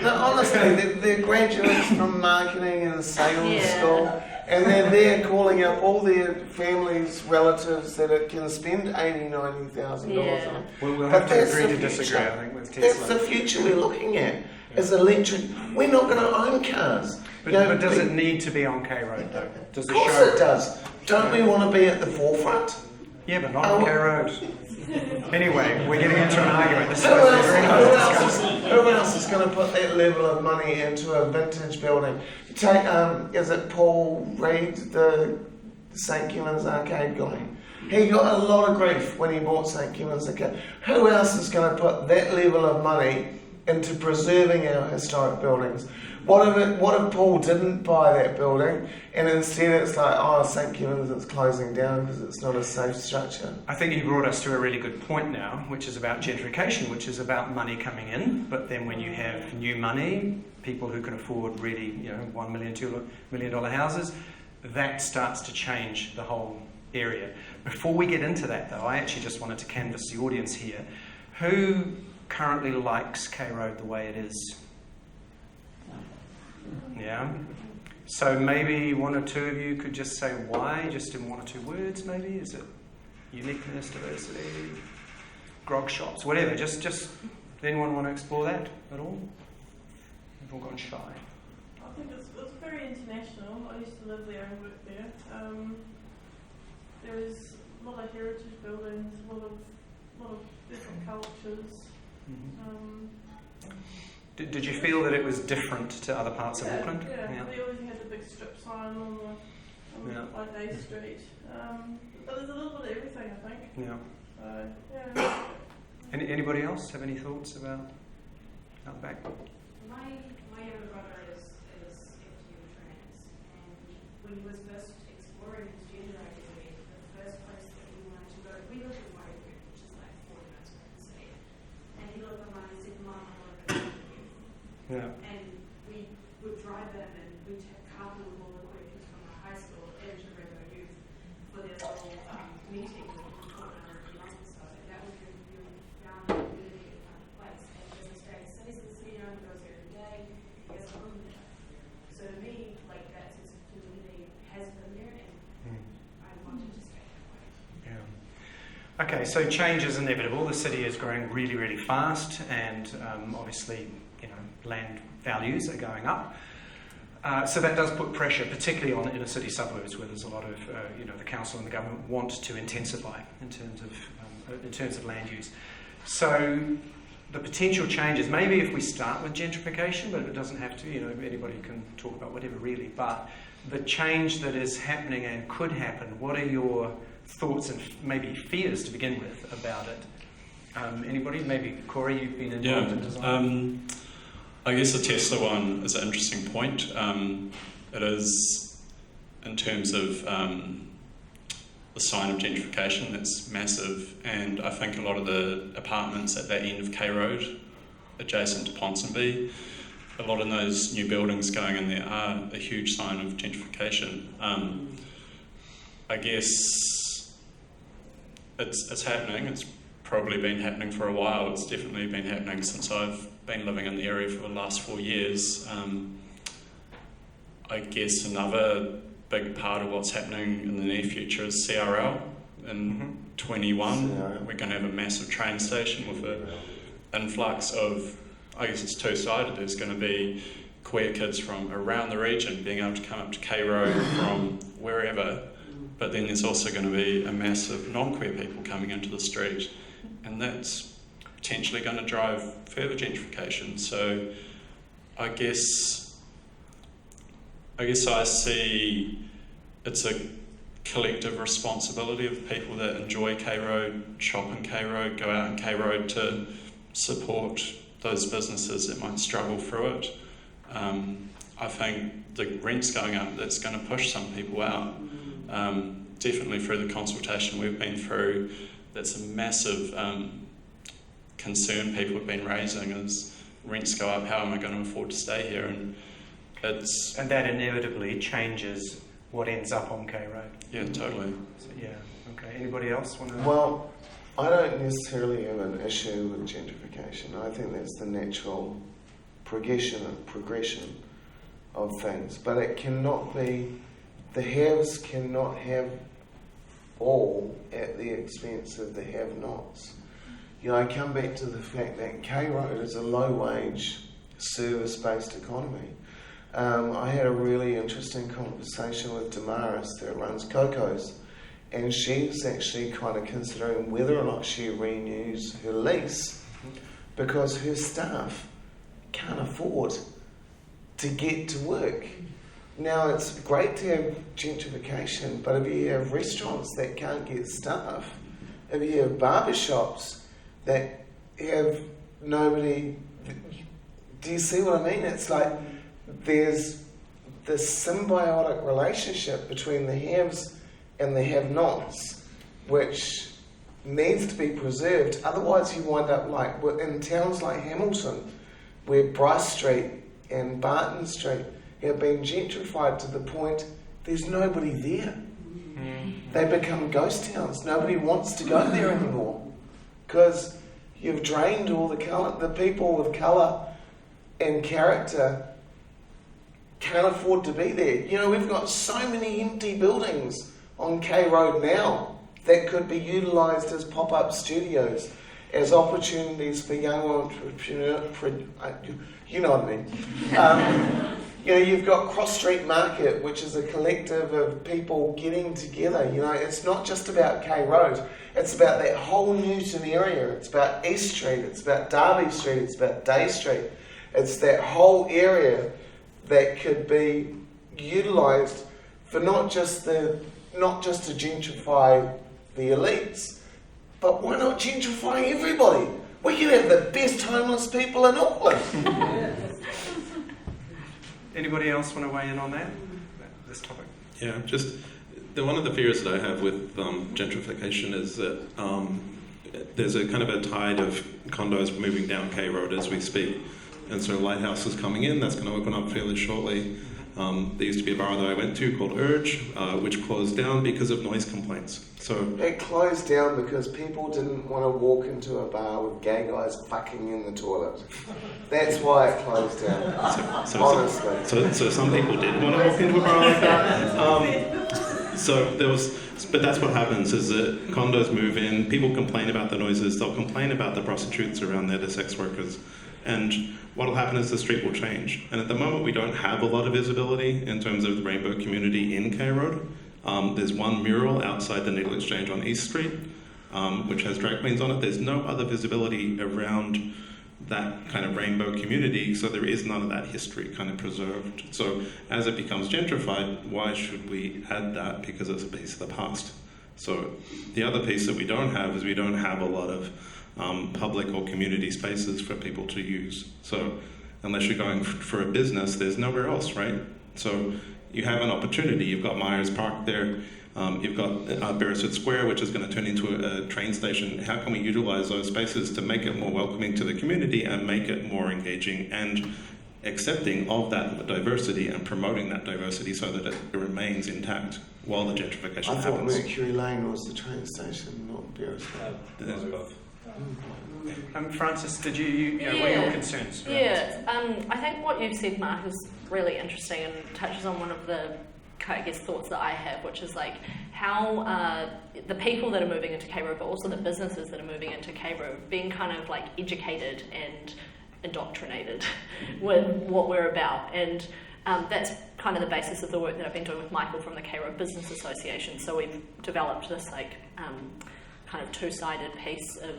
D: No, honestly, they're graduates from marketing and sales school, and they're there calling up all their families, relatives that can spend $80,000, $90,000 on.
B: We'll
D: But
B: have to
D: that's
B: agree
D: the
B: to disagree,
D: future.
B: I think, with
D: That's
B: Tesla.
D: the future we're looking at, is electric. We're not going to own cars.
B: But,
D: You know,
B: but does it need to be on K Road, though? Does
D: Of
B: the
D: course
B: show?
D: it does. Don't we want to be at the forefront?
B: Yeah, but not on K Road. Anyway, we're getting into an argument. This is
D: Who
B: very nice discussion.
D: else is going to put that level of money into a vintage building? Take, is it Paul Reed, the St Kilman's Arcade guy? He got a lot of grief when he bought St Kilman's Arcade. Who else is going to put that level of money into preserving our historic buildings? What if Paul didn't buy that building and instead it's like, oh, St Kilman's is closing down because it's not a safe structure?
B: I think you brought us to a really good point now, which is about gentrification, which is about money coming in. But then when you have new money, people who can afford really, $1 million, $2 million houses, that starts to change the whole area. Before we get into that, though, I actually just wanted to canvass the audience here. Who currently likes K Road the way it is? Yeah. So maybe one or two of you could just say why, just in one or two words, maybe. Is it uniqueness, diversity, grog shops, whatever? Just does anyone want to explore that at all? We've all gone shy.
H: I think it's very international. I used to live there and work there. There is a lot of heritage buildings, a lot of different cultures.
B: Did you feel that it was different to other parts of Auckland?
H: Yeah. We always had the big strip sign on by Day Street. But there's a little bit of everything, I think.
B: Yeah.
H: So, yeah.
B: Anybody else have any thoughts about out back?
I: My younger brother is FTU trans, and when he was first exploring his gender identity, the first place that he wanted to go, we live in Gaybourhood, which is like 40 minutes from the city, and he looked online and said, Mum, I want to go to youth.
B: Yeah.
I: And we would drive him and we'd carpool with all the queer kids from our high school into Rainbow Youth for their little meeting in the corner of London. So that was really found a really fun place. And business day stays in the city now, he goes there every day, he has a home there. So to me, like that sense of community has been there, and I want to just stay that way.
B: Yeah. Okay, so change is inevitable. The city is growing really, really fast, and obviously, land values are going up. So that does put pressure, particularly on inner city suburbs, where there's a lot of, the council and the government want to intensify in terms of land use. So the potential changes, maybe if we start with gentrification, but it doesn't have to. Anybody can talk about whatever really. But the change that is happening and could happen, what are your thoughts and maybe fears to begin with about it? Anybody? Maybe Corey, you've been involved in design.
C: I guess the Tesla one is an interesting point. It is, in terms of the sign of gentrification, that's massive, and I think a lot of the apartments at that end of K Road, adjacent to Ponsonby, a lot of those new buildings going in there are a huge sign of gentrification. I guess it's happening. It's probably been happening for a while. It's definitely been happening since I've been living in the area for the last 4 years. I guess another big part of what's happening in the near future is CRL. In 21, we're going to have a massive train station with an influx of, I guess it's two-sided, there's going to be queer kids from around the region being able to come up to K Road from wherever, but then there's also going to be a massive non-queer people coming into the street, and that's potentially going to drive further gentrification. So I guess I see it's a collective responsibility of people that enjoy K Road, shop in K Road, go out in K Road to support those businesses that might struggle through it. I think the rent's going up, that's going to push some people out. Definitely through the consultation we've been through, that's a massive concern people have been raising is rents go up, how am I going to afford to stay here? And
B: that inevitably changes what ends up on K Road.
C: Yeah, totally.
B: So, yeah, okay. Anybody else want to...
D: Well, I don't necessarily have an issue with gentrification. I think that's the natural progression of things. But it cannot be, the haves cannot have all at the expense of the have-nots. You know, I come back to the fact that K Road is a low-wage, service-based economy. I had a really interesting conversation with Damaris that runs Coco's, and she's actually kind of considering whether or not she renews her lease because her staff can't afford to get to work. Now, it's great to have gentrification, but if you have restaurants that can't get staff, if you have barbershops that have nobody... Do you see what I mean? It's like there's this symbiotic relationship between the haves and the have-nots, which needs to be preserved. Otherwise, you wind up like in towns like Hamilton, where Bryce Street and Barton Street have been gentrified to the point there's nobody there. They become ghost towns. Nobody wants to go there anymore because you've drained all the colour. The people with colour and character can't afford to be there. You know, we've got so many empty buildings on K Road now that could be utilised as pop-up studios, as opportunities for young entrepreneurs. You know what I mean. You know, you've got Cross Street Market, which is a collective of people getting together. You know, it's not just about K Road. It's about that whole Newton area. It's about East Street. It's about Derby Street. It's about Day Street. It's that whole area that could be utilised for not just to gentrify the elites, but why not gentrify everybody? We can have the best homeless people in Auckland.
B: Anybody else want to weigh in on this topic?
E: Yeah, just one of the fears that I have with gentrification is that there's a kind of a tide of condos moving down K Road as we speak. And so Lighthouse is coming in, that's going to open up fairly shortly. There used to be a bar that I went to called Urge, which closed down because of noise complaints. So
D: it closed down because people didn't want to walk into a bar with gay guys fucking in the toilet. That's why it closed down. Honestly.
E: So some people did want to walk into a bar like that. But that's what happens is that condos move in, people complain about the noises, they'll complain about the prostitutes around there, the sex workers. And what will happen is the street will change. And at the moment, we don't have a lot of visibility in terms of the rainbow community in K Road. There's one mural outside the Needle Exchange on East Street, which has drag queens on it. There's no other visibility around that kind of rainbow community, so there is none of that history kind of preserved. So as it becomes gentrified, why should we add that? Because it's a piece of the past. So the other piece that we don't have is we don't have a lot of public or community spaces for people to use. So unless you're going for a business, there's nowhere else, right? So you have an opportunity. You've got Myers Park there. You've got Beresford Square, which is going to turn into a train station. How can we utilize those spaces to make it more welcoming to the community and make it more engaging and accepting of that diversity and promoting that diversity so that it remains intact while the gentrification happens?
D: I thought Mercury Lane was the train station, not Beresford.
E: There's both.
B: Frances, what are your concerns?
F: I think what you've said, Mark, is really interesting and touches on one of the, I guess, thoughts that I have, which is like how the people that are moving into K Road, but also the businesses that are moving into K Road, being kind of like educated and indoctrinated with what we're about. And that's kind of the basis of the work that I've been doing with Michael from the K Rd Business Association. So we've developed this like kind of two-sided piece of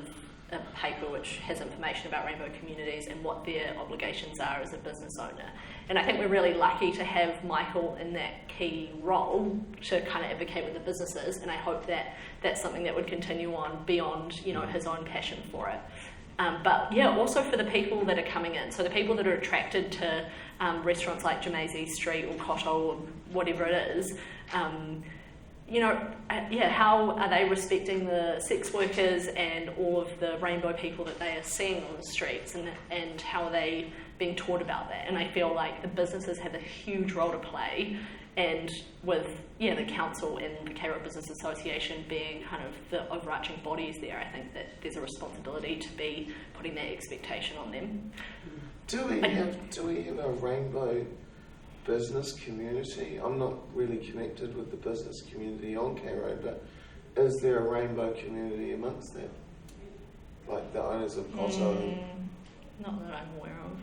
F: a paper which has information about rainbow communities and what their obligations are as a business owner. And I think we're really lucky to have Michael in that key role to kind of advocate with the businesses, and I hope that that's something that would continue on beyond, his own passion for it. But yeah, also for the people that are coming in, so the people that are attracted to restaurants like Jamaizi Street or Koto or whatever it is, how are they respecting the sex workers and all of the rainbow people that they are seeing on the streets, and how are they being taught about that? And I feel like the businesses have a huge role to play, and with the council and the K Rd Business Association being kind of the overarching bodies there, I think that there's a responsibility to be putting that expectation on them.
D: Do we have a rainbow business community? I'm not really connected with the business community on K Rd, but is there a rainbow community amongst them? Like the owners of Koto?
F: Not that I'm aware of.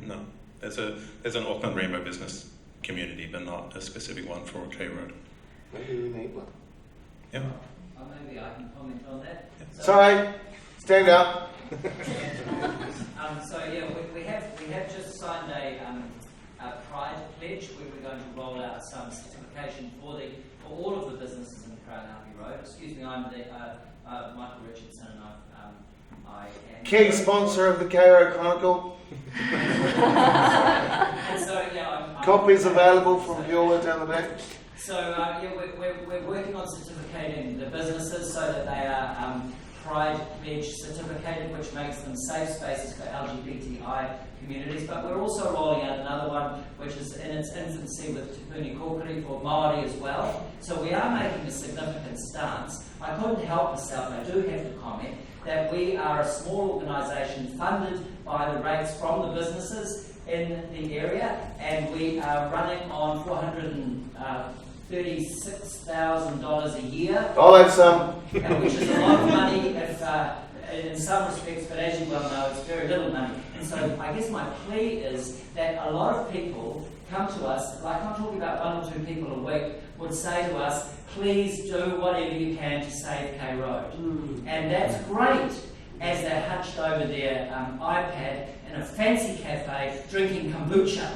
E: No, there's an Auckland rainbow business community, but not a specific one for K Rd.
D: Maybe we need one.
E: Yeah.
J: Maybe I can comment on that.
E: Yeah.
D: Sorry, stand up.
J: We have just signed a Pride pledge where we're going to roll out some certification for all of the businesses in Karangahape Road. Excuse me, I'm Michael Richardson, and I am
D: Key sponsor of the K Rd Chronicle.
J: And so I'm
D: Copies available from Viola down the back.
J: So we're working on certificating the businesses so that they are Pride Pledge certificated, which makes them safe spaces for LGBTI communities. But we're also rolling out another one, which is in its infancy with Te Puni Kōkiri for Māori as well. So we are making a significant stance. I couldn't help myself, I do have to comment, that we are a small organisation funded by the rates from the businesses in the area, and we are running on $436,000 a year.
D: I'll have some.
J: Which is a lot of money in some respects, but as you well know, it's very little money. And so I guess my plea is that a lot of people come to us, like I'm talking about 1 or 2 people a week, would say to us, please do whatever you can to save K Rd. And that's great, as they're hunched over their iPad in a fancy cafe drinking kombucha.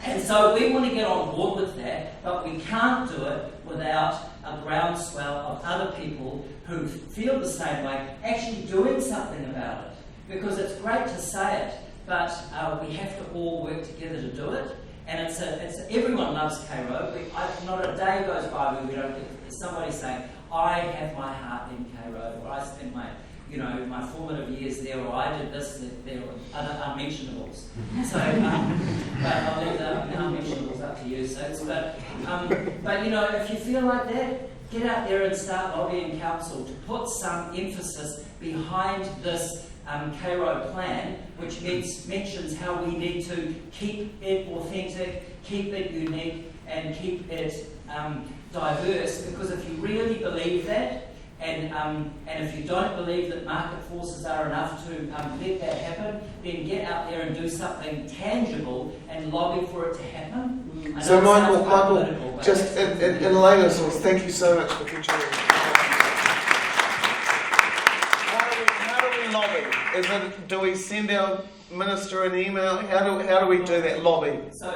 J: And so we want to get on board with that, but we can't do it without a groundswell of other people who feel the same way actually doing something about it. Because it's great to say it, but we have to all work together to do it. And everyone loves K Rd. Not a day goes by where we don't get somebody saying, I have my heart in K Rd, or I spent my formative years there, or I did this, there, or other unmentionables. So, but I'll leave the unmentionables up to you. So, but if you feel like that, get out there and start lobbying council to put some emphasis behind this K Rd plan, which mentions how we need to keep it authentic, keep it unique, and keep it diverse. Because if you really believe that, and if you don't believe that market forces are enough to let that happen, then get out there and do something tangible and lobby for it to happen.
D: So Michael, just in layman's terms, thank you so much for contributing. How do we lobby? Do we send our minister an email? How do we do that lobby?
J: So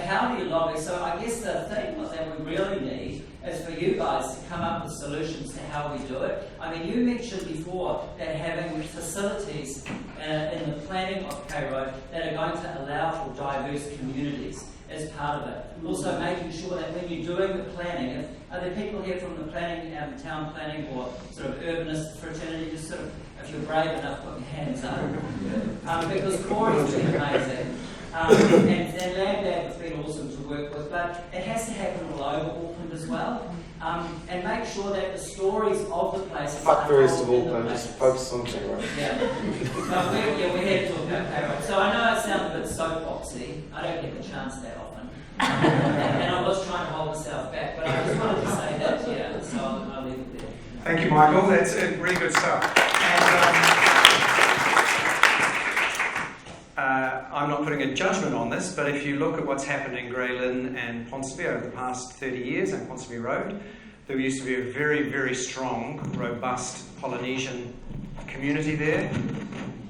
J: how do you lobby? So I guess the thing that we really need is for you guys to come up with solutions to how we do it. I mean, you mentioned before that having facilities in the planning of K Rd that are going to allow for diverse communities as part of it. Also making sure that when you're doing the planning, are there people here from the planning, town planning, or sort of urbanist fraternity? Just sort of, if you're brave enough, put your hands up. Because Corey's been amazing. And LandLAB has been awesome to work with, but it has to happen all over Auckland as well. And make sure that the stories of the places
D: Fuck the rest of Auckland, just focus on K Rd.
J: Yeah. We're here to talk about K Rd. So I know I sound a bit soapboxy. I don't get the chance that often. And I was trying to hold myself back, but I just wanted to say that, so I'll leave it there.
B: Thank you, Michael. That's really good stuff. I'm not putting a judgment on this, but if you look at what's happened in Grey Lynn and Ponsonby over the past 30 years on Ponsonby Road, there used to be a very, very strong, robust Polynesian community there.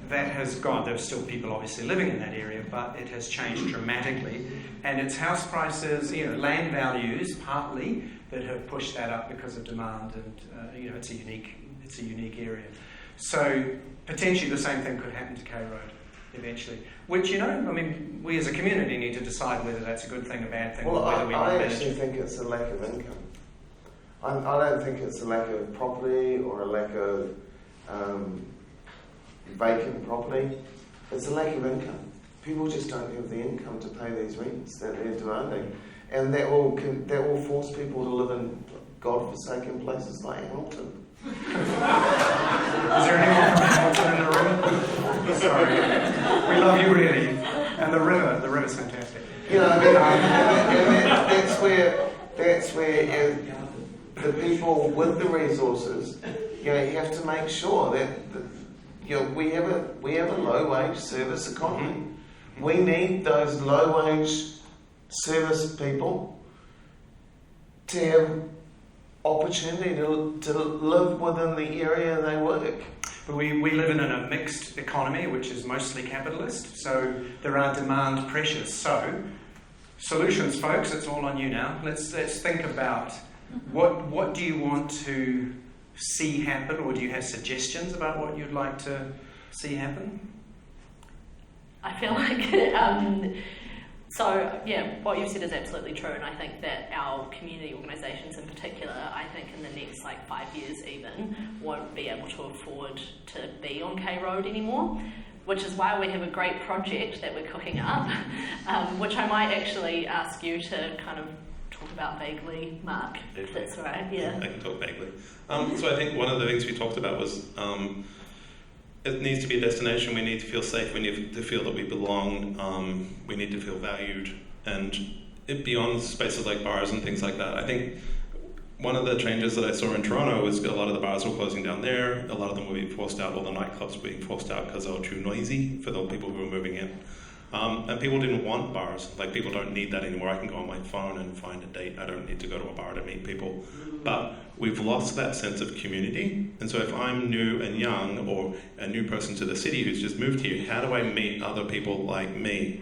B: That has gone. There's still people obviously living in that area, but it has changed dramatically. And it's house prices, land values partly that have pushed that up because of demand, and it's a unique area. So potentially the same thing could happen to K Road eventually. Which, you know, I mean, we as a community need to decide whether that's a good thing, a bad thing,
D: Well,
B: or whether we want
D: I
B: to manage
D: actually
B: it.
D: think it's a lack of income. I don't think it's a lack of property or a lack of vacant property. It's a lack of income. People just don't have the income to pay these rents that they're demanding, and that will force people to live in godforsaken places like Hamilton.
B: Is there anyone from Hamilton in the room? Sorry. We love you really. And the river's fantastic.
D: You know, that's where the people with the resources, you know, you have to make sure that you know, we have a low wage service economy. We need those low wage service people to have opportunity to live within the area they work.
B: But we live in a mixed economy, which is mostly capitalist, so there are demand pressures. So, solutions, folks, it's all on you now. Let's think about what do you want to see happen, or do you have suggestions about what you'd like to see happen?
F: I feel like, what you said is absolutely true, and I think that our community organisations in particular, I think in the next 5 years even, won't be able to afford to be on K Road anymore, which is why we have a great project that we're cooking up, which I might actually ask you to kind of talk about vaguely, Mark, if that's all right. Yeah.
E: I can talk vaguely. So I think one of the things we talked about was it needs to be a destination. We need to feel safe. We need to feel that we belong. We need to feel valued. And beyond spaces like bars and things like that, I think one of the changes that I saw in Toronto was a lot of the bars were closing down there. A lot of them were being forced out. All the nightclubs were being forced out because they were too noisy for the people who were moving in. And people didn't want bars. People don't need that anymore. I can go on my phone and find a date. I don't need to go to a bar to meet people. But we've lost that sense of community. And so if I'm new and young, or a new person to the city who's just moved here, how do I meet other people like me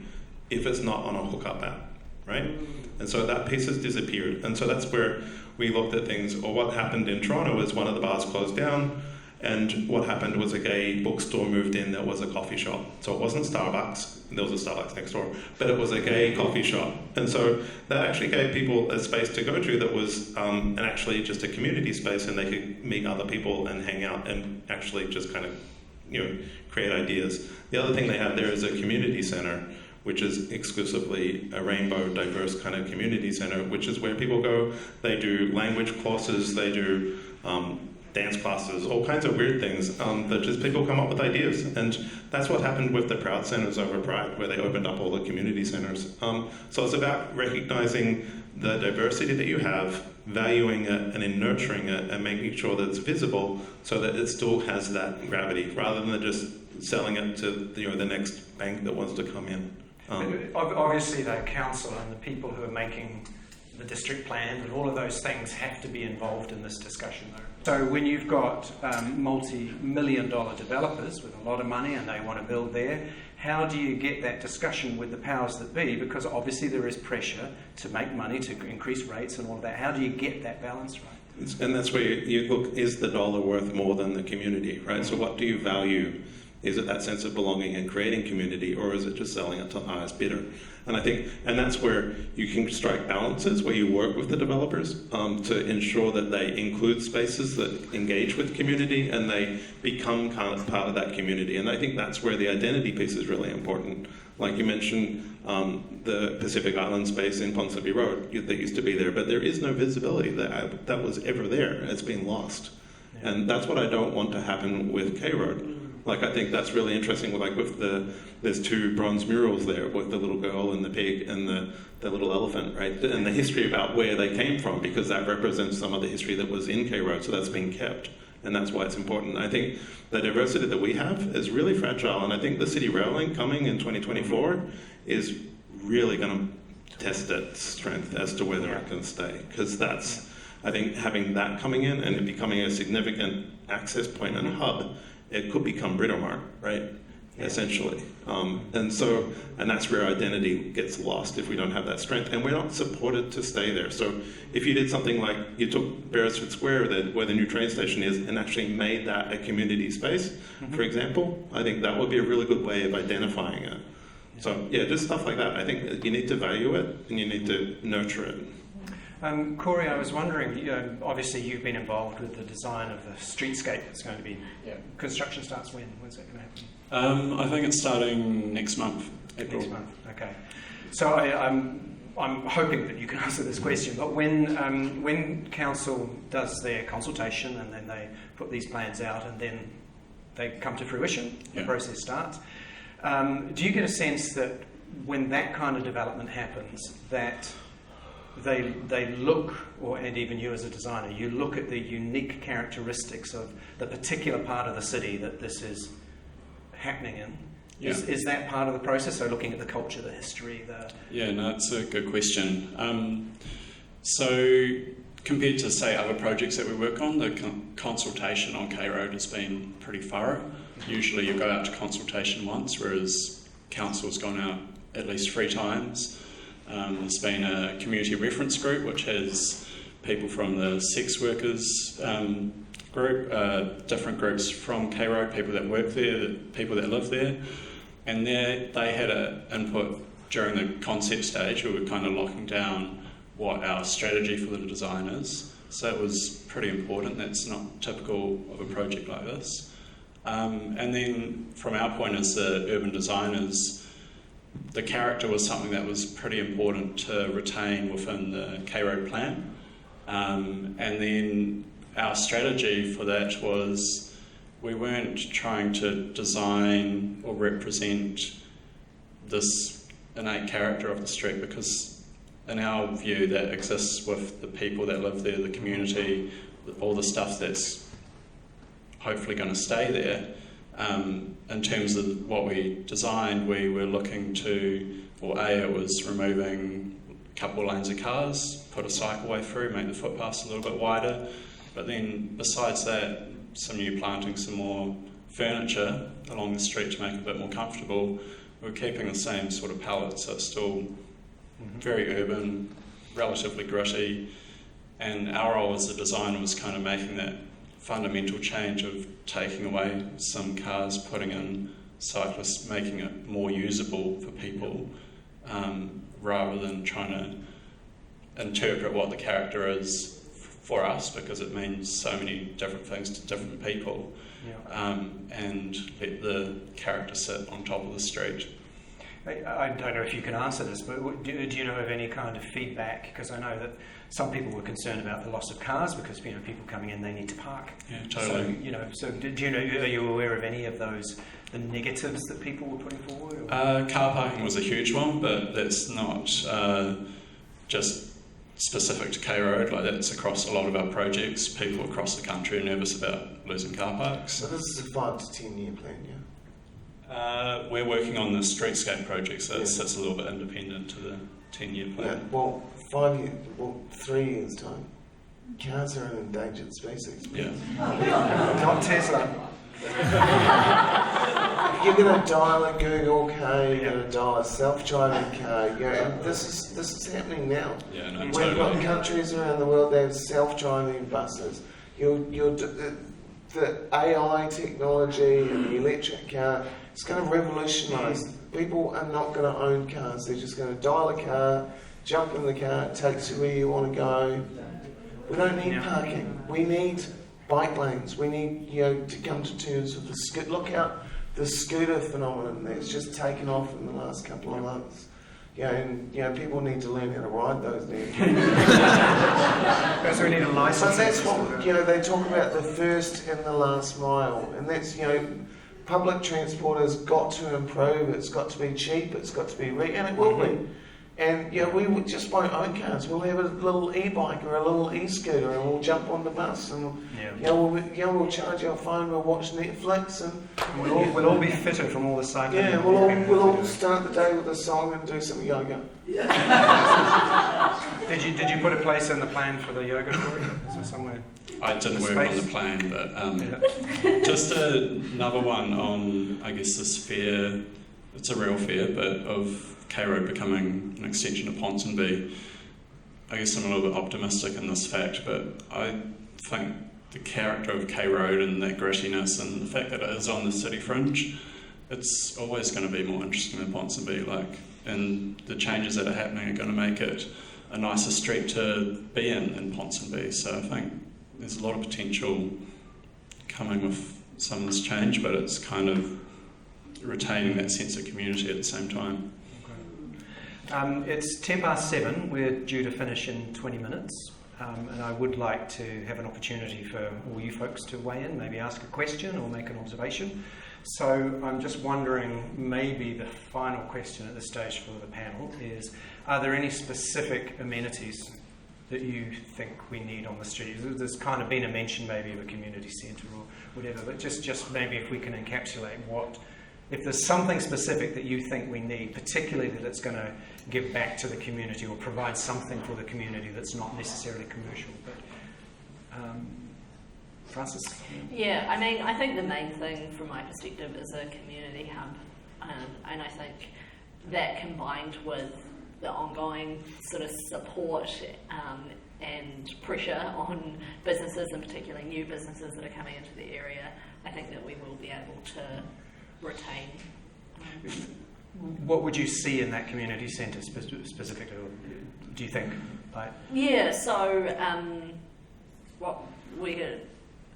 E: if it's not on a hookup app, right? And so that piece has disappeared. And so that's where we looked at things, or what happened in Toronto is one of the bars closed down, and what happened was a gay bookstore moved in that was a coffee shop. So it wasn't Starbucks, there was a Starbucks next door, but it was a gay coffee shop. And so that actually gave people a space to go to that was and actually just a community space, and they could meet other people and hang out and actually just kind of, create ideas. The other thing they have there is a community center, which is exclusively a rainbow, diverse kind of community center, which is where people go. They do language courses, they do dance classes, all kinds of weird things that just people come up with ideas. And that's what happened with the Proud Centres over Pride, where they opened up all the community centres. So it's about recognising the diversity that you have, valuing it and in nurturing it, and making sure that it's visible so that it still has that gravity, rather than just selling it to the next bank that wants to come in.
B: Obviously the council and the people who are making the district plan and all of those things have to be involved in this discussion though. So when you've got multi-million-dollar developers with a lot of money and they want to build there, how do you get that discussion with the powers that be? Because obviously there is pressure to make money, to increase rates and all of that. How do you get that balance right?
E: And that's where you look, is the dollar worth more than the community, right? So what do you value? Is it that sense of belonging and creating community, or is it just selling it to the highest bidder? And I think, and that's where you can strike balances, where you work with the developers to ensure that they include spaces that engage with community and they become kind of part of that community. And I think that's where the identity piece is really important. Like you mentioned, the Pacific Island space in Ponsonby Road that used to be there, but there is no visibility that was ever there. It's been lost. Yeah. And that's what I don't want to happen with K Rd. I think that's really interesting. There's two bronze murals there with the little girl and the pig and the little elephant, right? And the history about where they came from, because that represents some of the history that was in K Rd, so that's been kept. And that's why it's important. I think the diversity that we have is really fragile, and I think the City Rail Link coming in 2024 is really going to test its strength as to whether it can stay. Because that's, I think, having that coming in and it becoming a significant access point and hub, it could become Britomart, right? essentially. And that's where identity gets lost if we don't have that strength, and we're not supported to stay there. So if you did something like you took Beresford Square, where the new train station is, and actually made that a community space, for example, I think that would be a really good way of identifying it. So yeah, just stuff like that. I think that you need to value it and you need to nurture it.
B: Corey, I was wondering, obviously you've been involved with the design of the streetscape that's going to be, construction starts when? When's that going to happen?
C: I think it's starting next month, April.
B: Next month, okay. So I'm hoping that you can answer this question, but when council does their consultation and then they put these plans out and then they come to fruition, the process starts, do you get a sense that when that kind of development happens, that they look, and even you as a designer, you look at the unique characteristics of the particular part of the city that this is happening in?
C: Yeah.
B: Is that part of the process? So looking at the culture, the history,
C: Yeah, no, it's a good question. So compared to, say, other projects that we work on, the consultation on K Road has been pretty thorough. Usually you go out to consultation once, whereas council's gone out at least 3 times. There's been a community reference group which has people from the sex workers group, different groups from K Road, people that work there, people that live there, and they had an input during the concept stage. We were kind of locking down what our strategy for the design is, so it was pretty important. That's not typical of a project like this. And then from our point as the urban designers, the character was something that was pretty important to retain within the K Road plan. And then our strategy for that was we weren't trying to design or represent this innate character of the street, because in our view that exists with the people that live there, the community, all the stuff that's hopefully going to stay there. In terms of what we designed, we were looking to, it was removing a couple of lanes of cars, put a cycleway through, make the footpaths a little bit wider, but then besides that, some new planting, some more furniture along the street to make it a bit more comfortable. We're keeping the same sort of palette, so it's still very urban, relatively gritty, and our role as a designer was kind of making that fundamental change of taking away some cars, putting in cyclists, making it more usable for people, rather than trying to interpret what the character is for us, because it means so many different things to different people, and let the character sit on top of the street.
B: I don't know if you can answer this, but do you know of any kind of feedback? Because I know that some people were concerned about the loss of cars because people coming in, they need to park.
C: Yeah, totally.
B: So do you know? Are you aware of any of those, the negatives that people were putting forward?
C: Car parking was a huge one, but that's not just specific to K Road. Like, that's across a lot of our projects. People across the country are nervous about losing car parks.
D: So this is a 5 to 10 year plan, yeah?
C: We're working on the streetscape project, so it sits a little bit independent to the 10-year plan.
D: Yeah, 3 years time. Cars are an endangered species.
C: Yeah.
B: Not Tesla.
D: You're going to dial a Google car, you're going to dial a self-driving car, and this is happening now.
C: Yeah, no,
D: We've
C: totally.
D: got countries around the world that have self-driving buses. The AI technology and the electric car, it's going to revolutionise. People are not going to own cars. They're just going to dial a car, jump in the car, it takes you where you want to go. We don't need parking. We need bike lanes. We need to come to terms with the look out the scooter phenomenon that's just taken off in the last couple of months. People need to learn how to ride those now.
B: Because we need a license.
D: But that's what they talk about, the first and the last mile, and that's public transport has got to improve. It's got to be cheap. It's got to be and it will be. And we just won't own cars. We'll have a little e-bike or a little e-scooter, and we'll jump on the bus, and we'll charge our phone. We'll watch Netflix, and
B: we'll all be fitted from all the cycling.
D: Yeah, we'll all start the day with a song and do some yoga.
B: Did you put a place in the plan for the yoga for it? Is there somewhere?
C: I didn't work on the plan, but just another one on, I guess, this fear, it's a real fear, but of K Road becoming an extension of Ponsonby. I guess I'm a little bit optimistic in this fact, but I think the character of K Road and that grittiness and the fact that it is on the city fringe, it's always going to be more interesting than Ponsonby, and the changes that are happening are going to make it a nicer street to be in Ponsonby. So I think there's a lot of potential coming with some of this change, but it's kind of retaining that sense of community at the same time.
B: It's 7:10. We're due to finish in 20 minutes, and I would like to have an opportunity for all you folks to weigh in, maybe ask a question or make an observation. So I'm just wondering, maybe the final question at this stage for the panel is, are there any specific amenities that you think we need on the street? There's kind of been a mention maybe of a community centre or whatever, but just maybe if we can encapsulate if there's something specific that you think we need, particularly that it's going to give back to the community or provide something for the community that's not necessarily commercial. But Frances?
F: Yeah, I mean, I think the main thing from my perspective is a community hub, and I think that combined with the ongoing sort of support and pressure on businesses, and particularly new businesses that are coming into the area, I think that we will be able to retain.
B: What would you see in that community centre specifically, do you think?
F: Yeah, so what we're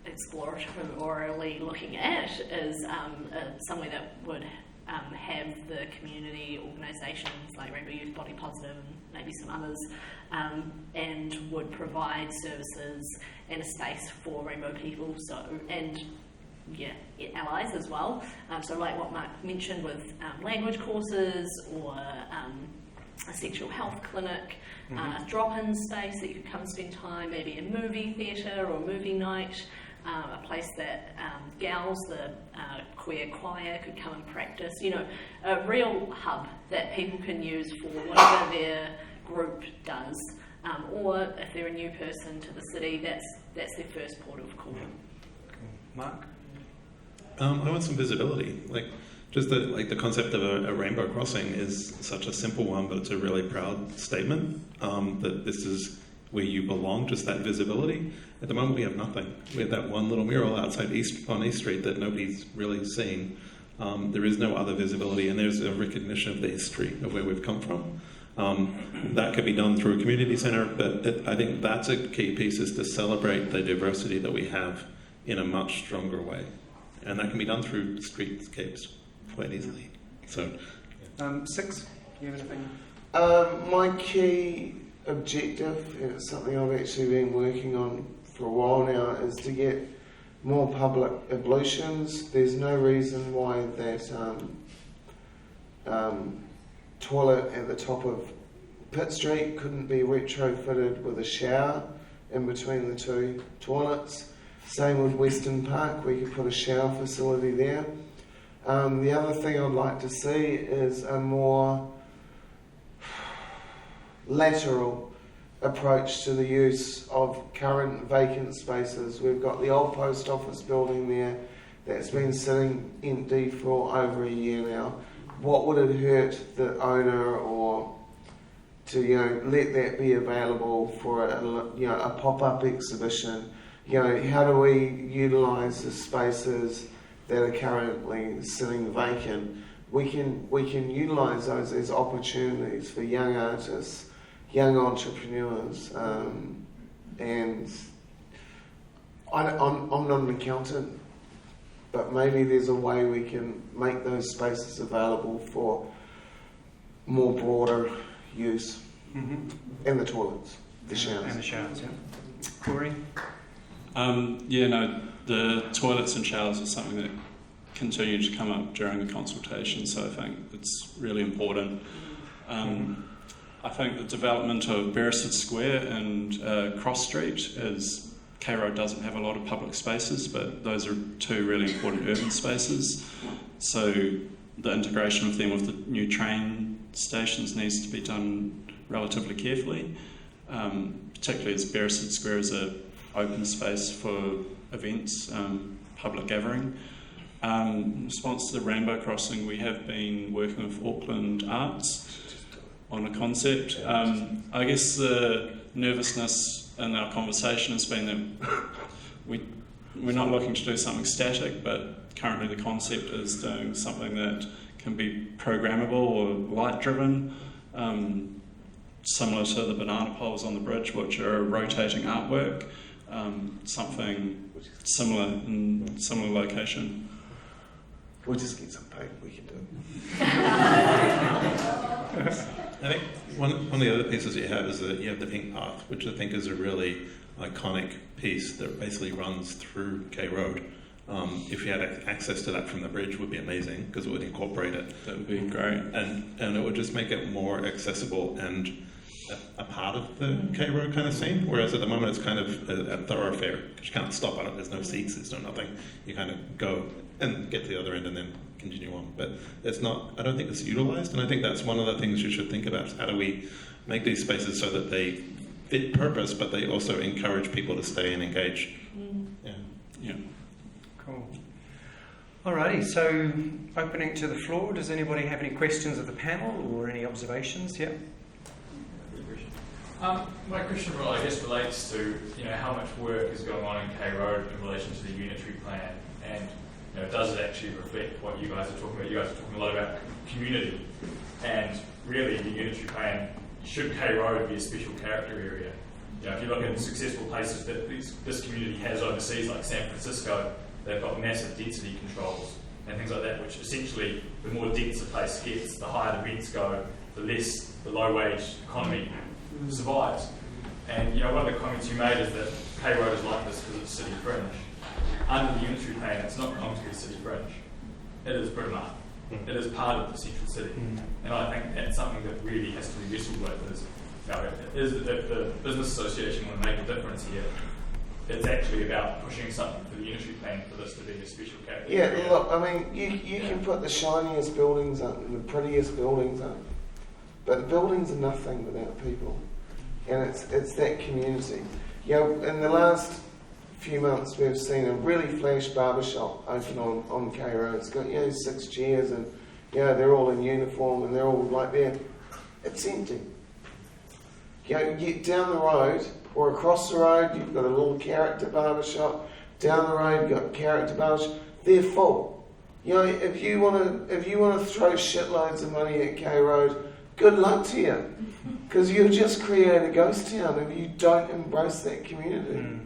F: exploratorily looking at is somewhere that would have the community organisations like Rainbow Youth, Body Positive, and maybe some others, and would provide services and a space for Rainbow people, allies as well. So like what Mark mentioned with language courses or a sexual health clinic, a drop-in space that you could come and spend time, maybe a movie theatre or a movie night, a place that gals, the queer choir, could come and practice, a real hub that people can use for whatever their group does, or if they're a new person to the city, that's their first port of call.
B: Mark?
E: I want some visibility. The concept of a rainbow crossing is such a simple one, but it's a really proud statement that this is where you belong, just that visibility. At the moment, we have nothing. We have that one little mural outside on East Street that nobody's really seen. There is no other visibility, and there's a recognition of the history of where we've come from. That could be done through a community centre, but I think that's a key piece, is to celebrate the diversity that we have in a much stronger way. And that can be done through streetscapes quite easily. So,
B: Six, do you have anything?
D: My key objective, and it's something I've actually been working on for a while now, is to get more public ablutions. There's no reason why that toilet at the top of Pitt Street couldn't be retrofitted with a shower in between the two toilets. Same with Western Park, we could put a shower facility there. The other thing I'd like to see is a more lateral approach to the use of current vacant spaces. We've got the old post office building there that's been sitting empty for over a year now. What would it hurt the owner or to let that be available for a pop-up exhibition? How do we utilise the spaces that are currently sitting vacant? We can utilise those as opportunities for young artists, young entrepreneurs, and I'm not an accountant, but maybe there's a way we can make those spaces available for more broader use. And the toilets, the showers.
B: And the showers, yeah. Corey?
C: The toilets and showers are something that continue to come up during the consultation, so I think it's really important. I think the development of Beresford Square and Cross Street is, K Road doesn't have a lot of public spaces, but those are two really important urban spaces. So the integration of them with the new train stations needs to be done relatively carefully. particularly as Beresford Square is an open space for events, public gathering. In response to the Rainbow Crossing, we have been working with Auckland Arts on a concept. I guess the nervousness in our conversation has been that we're not looking to do something static, but currently the concept is doing something that can be programmable or light-driven, similar to the banana poles on the bridge, which are a rotating artwork, something similar in similar location.
D: We'll just get some paper, we can do it.
E: I think one of the other pieces you have is that you have the pink path, which I think is a really iconic piece that basically runs through K Road. If you had access to that from the bridge, would be amazing because it would incorporate it.
C: That would be great.
E: And it would just make it more accessible and a part of the K Road kind of scene. Whereas at the moment it's kind of a thoroughfare because you can't stop on it. There's no seats, there's no nothing. You kind of go and get to the other end and then continue on. But it's not, I don't think it's utilised, and I think that's one of the things you should think about. How do we make these spaces so that they fit purpose, but they also encourage people to stay and engage? Yeah.
B: Cool. Alrighty, so opening to the floor. Does anybody have any questions of the panel or any observations? Yeah.
K: My question, I guess, relates to how much work is going on in K Road in relation to the unitary plan, and does it actually reflect what you guys are talking about? You guys are talking a lot about community, and really the unitary plan, should K Road be a special character area? If you look at successful places that this community has overseas, like San Francisco, they've got massive density controls and things like that, which essentially, the more dense a place gets, the higher the rents go, the less the low-wage economy survives. And one of the comments you made is that K Road is like this because it's city fringe. Under the unitary plan, it's not going to be city fringe. It is pretty much. It is part of the central city. And I think that's something that really has to be wrestled with. If the business association want to make a difference here, it's actually about pushing something for the unitary plan for this to be a special character.
D: Yeah, look, I mean, you can put the shiniest buildings up and the prettiest buildings up, but the buildings are nothing without people. And it's that community. In the last few months we've seen a really flash barbershop open on K Road. It's got 6 chairs and they're all in uniform and they're all like there. It's empty. You get down the road or across the road, you've got a little character barbershop. Down the road, you've got character barbershop. They're full. If you want to throw shitloads of money at K Road, good luck to you, because you'll just create a ghost town if you don't embrace that community.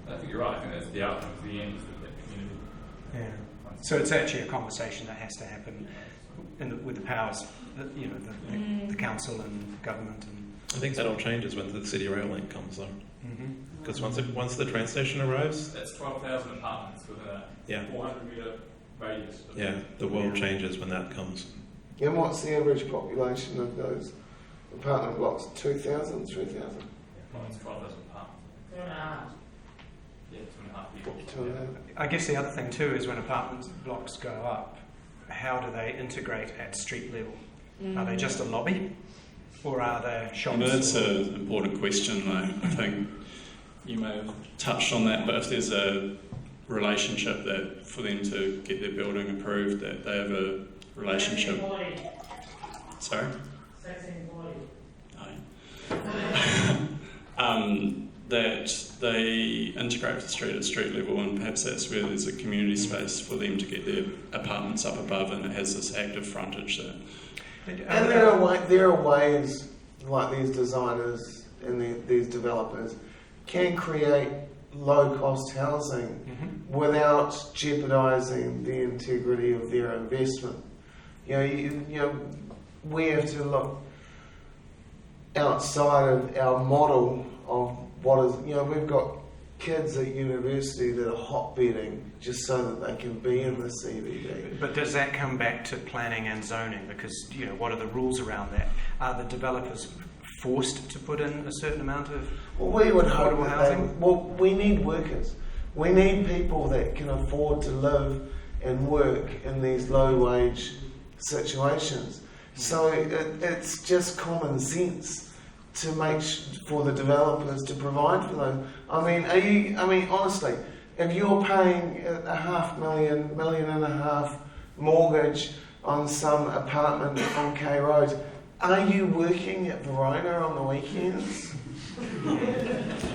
K: I think you're right. I think that's the outcome of the end of that community.
B: Yeah. So it's actually a conversation that has to happen with the powers, the council and government. And
E: I think that all changes when the city rail link comes though. Because once the train station arrives,
K: that's 12,000 apartments within a 400-metre radius.
E: The world changes when that comes.
D: And what's the average population of those apartment blocks? 2,000, 3,000?
K: It's 12,000 apartments. 2.5 people.
B: I guess the other thing too is when apartment blocks go up, how do they integrate at street level? Are they just a lobby, or are they shops?
C: That's an important question. I think you may have touched on that, but if there's a relationship that for them to get their building approved, that they have a relationship. Sorry? That they integrate with the street at street level, and perhaps that's where there's a community space for them to get their apartments up above, and it has this active frontage there.
D: And there are ways, like these designers and these developers can create low-cost housing without jeopardising the integrity of their investment. We have to look outside of our model of what is, we've got kids at university that are hotbedding just so that they can be in the CBD.
B: But does that come back to planning and zoning? Because, what are the rules around that? Are the developers forced to put in a certain amount of
D: we would hope that
B: housing?
D: We need workers. We need people that can afford to live and work in these low-wage situations. So it's just common sense to make for the developers to provide for them. I mean, honestly, if you're paying $500,000, $1.5 million mortgage on some apartment on K Road, are you working at Verona on the weekends?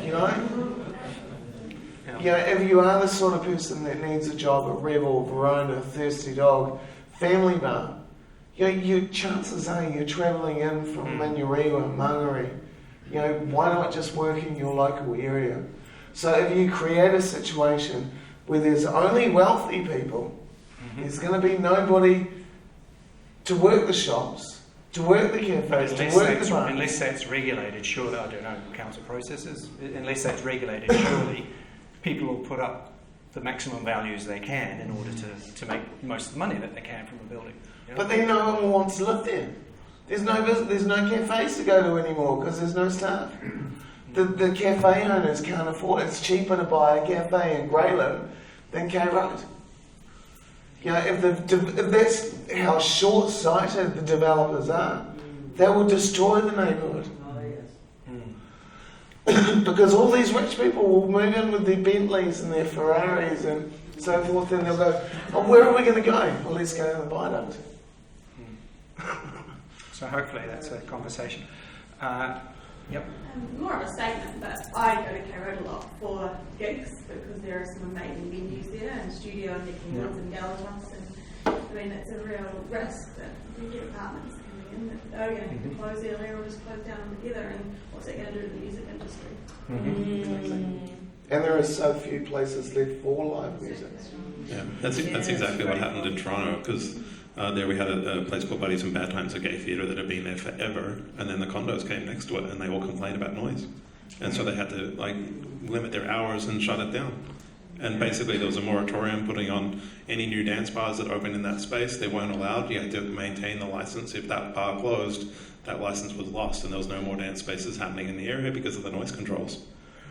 D: You know? You know, if you are the sort of person that needs a job at Rebel, Verona, Thirsty Dog, Family Bar, you know, your chances are you're travelling in from Manurewa, Mangere. You know, why not just work in your local area? So if you create a situation where there's only wealthy people, there's going to be nobody to work the shops, to work the cafes, to work the bars.
B: Unless that's regulated, surely, I don't know, council processes, unless that's regulated, surely people will put up the maximum values they can in order to make most of the money that they can from a building. You know?
D: But then no one wants to live there. There's no cafes to go to anymore because there's no staff. The cafe owners can't afford it. It's cheaper to buy a cafe in Greyland than K Road. You know, if that's how short-sighted the developers are, they will destroy the neighbourhood. Because all these rich people will move in with their Bentleys and their Ferraris and so forth, and they'll go, oh, where are we going to go? Well, let's go to the viaduct.
B: So hopefully that's a conversation. Yep.
I: More of a statement, but I go to K Rd a lot for gigs because there are some amazing venues there, and studio and Nicky Mills and Galatos, and I mean it's a real risk that you get apartments coming in that are going to have to close earlier or just close down altogether, and what's that going to do to the music industry?
D: And there are so few places left for live music.
E: Yeah, that's exactly what happened in Toronto, because there we had a place called Buddies and Bad Times, a gay theatre that had been there forever, and then the condos came next to it and they all complained about noise. And so they had to limit their hours and shut it down. And basically there was a moratorium putting on any new dance bars that opened in that space. They weren't allowed. You had to maintain the license. If that bar closed, that license was lost and there was no more dance spaces happening in the area because of the noise controls.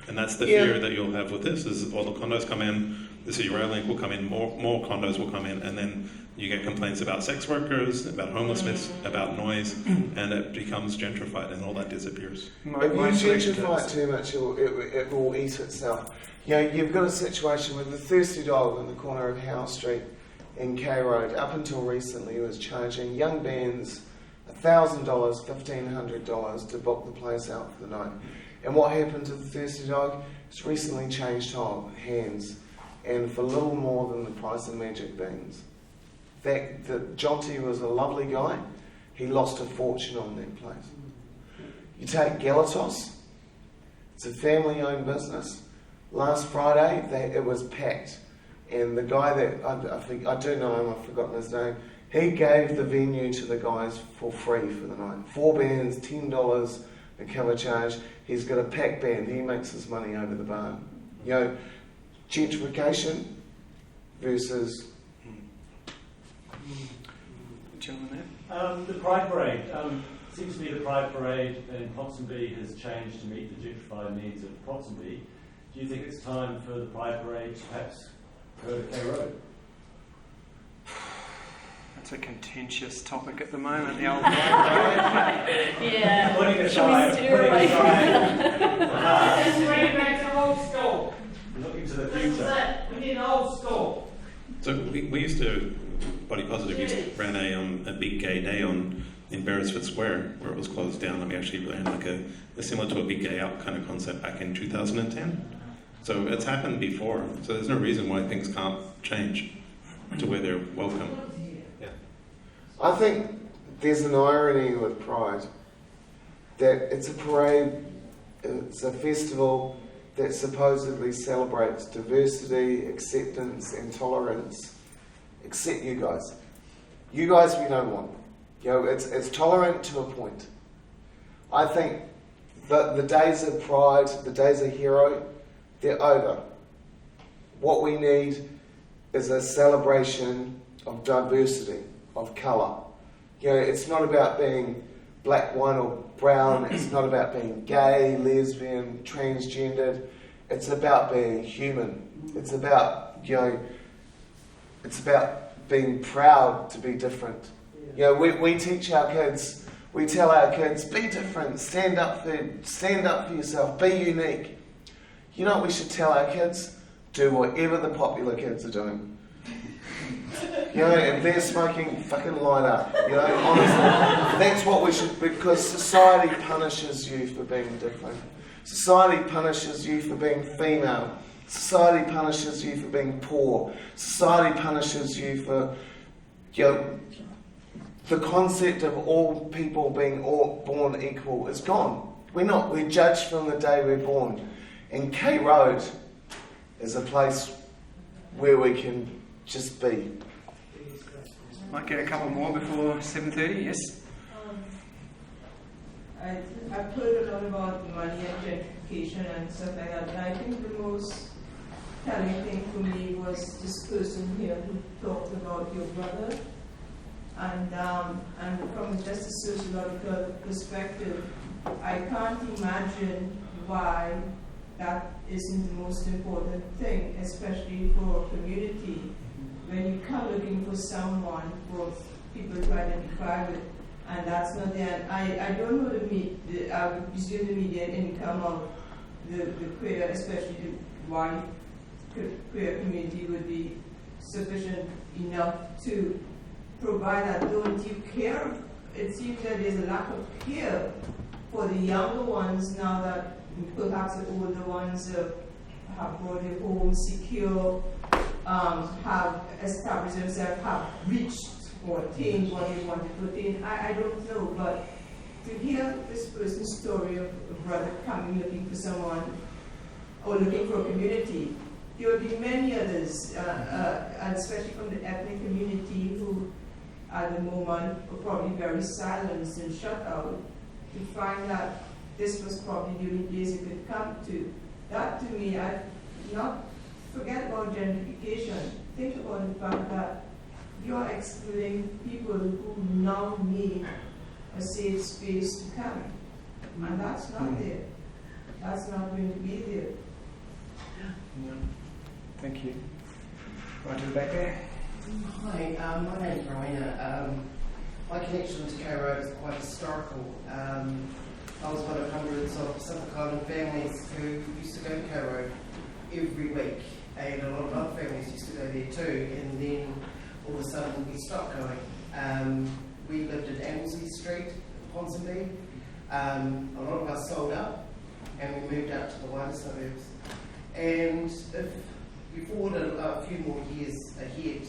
E: And that's the fear that you'll have with this, is all the condos come in, the City Rail Link will come in, more condos will come in, and then you get complaints about sex workers, about homelessness, about noise, and it becomes gentrified and all that disappears.
D: If you gentrify it too much, it will eat itself. You know, you've got a situation with the Thirsty Dog on the corner of Howe Street in K Road. Up until recently, was charging young bands $1,000, $1,500 to book the place out for the night. And what happened to the Thirsty Dog? It's recently changed hands, and for little more than the price of magic beans. Jonty was a lovely guy. He lost a fortune on that place. You take Galatos. It's a family-owned business. Last Friday, it was packed, and the guy that I do know him, I've forgotten his name. He gave the venue to the guys for free for the night. 4 bands, $10 a cover charge. He's got a packed band. He makes his money over the bar. You know, gentrification versus.
L: The Pride Parade. Seems to me the Pride Parade in Ponsonby has changed to meet the gentrified needs of Ponsonby. Do you think it's time for the Pride Parade to perhaps go to K Road?
B: That's a contentious topic at the moment, the old Pride Parade.
F: Yeah.
L: Putting aside.
G: Let's bring it back to old school.
L: Looking to the
G: This is
L: future.
G: it. We need old school.
E: So we used to, Body Positive ran a big gay day in Beresford Square, where it was closed down, and we actually ran a similar to a big gay out kind of concept back in 2010. So it's happened before, so there's no reason why things can't change to where they're welcome. Yeah.
D: I think there's an irony with Pride, that it's a parade, it's a festival that supposedly celebrates diversity, acceptance and tolerance, except you guys. You guys we don't want. You know, it's tolerant to a point. I think that the days of Pride, the days of hero, they're over. What we need is a celebration of diversity, of colour. You know, it's not about being black, white or brown. It's not about being gay, lesbian, transgendered. It's about being human. It's about, you know, it's about being proud to be different. You know, we teach our kids We tell our kids, be different, stand up for yourself, be unique. You know what we should tell our kids? Do whatever the popular kids are doing. You know, if they're smoking, fucking light up. You know, honestly, that's what we should, because society punishes you for being different. Society punishes you for being female. Society punishes you for being poor. Society punishes you for, you know, the concept of all people being born equal is gone. We're judged from the day we're born. And K Road is a place where we can just be.
B: Might get a couple more before 7:30, yes?
H: I've heard a lot about money and gentrification and stuff like that, and I think the most telling thing for me was this person here who talked about your brother, and from just a sociological perspective, I can't imagine why that isn't the most important thing, especially for a community. When you come looking for someone, for people to identify with, and that's not there. I don't know I would presume the median income of the queer, especially the white queer community, would be sufficient enough to provide that. Don't you care? It seems that there's a lack of care for the younger ones now that perhaps the older ones have brought their home secure, have established themselves, have reached or attained what they wanted to attain. I don't know, but to hear this person's story of a brother coming looking for someone or looking for a community, there will be many others, and especially from the ethnic community who at the moment are probably very silenced and shut out, to find that this was probably the only place you could come to. That to me, forget about gentrification. Think about the fact that you're excluding people who now need a safe space to come. And that's not there. That's not going to be there.
B: Yeah. Thank you. Right to the back there.
M: Hi, my name's Rowena. My connection to K Rd is quite historical. I was one of hundreds of Pacific Island families who used to go to K Rd every week, and a lot of other families used to go there too, and then all of a sudden we stopped going. We lived at Amblesy Street, Ponsonby. A lot of us sold up, and we moved out to the wider suburbs. And if you forward a few more years ahead,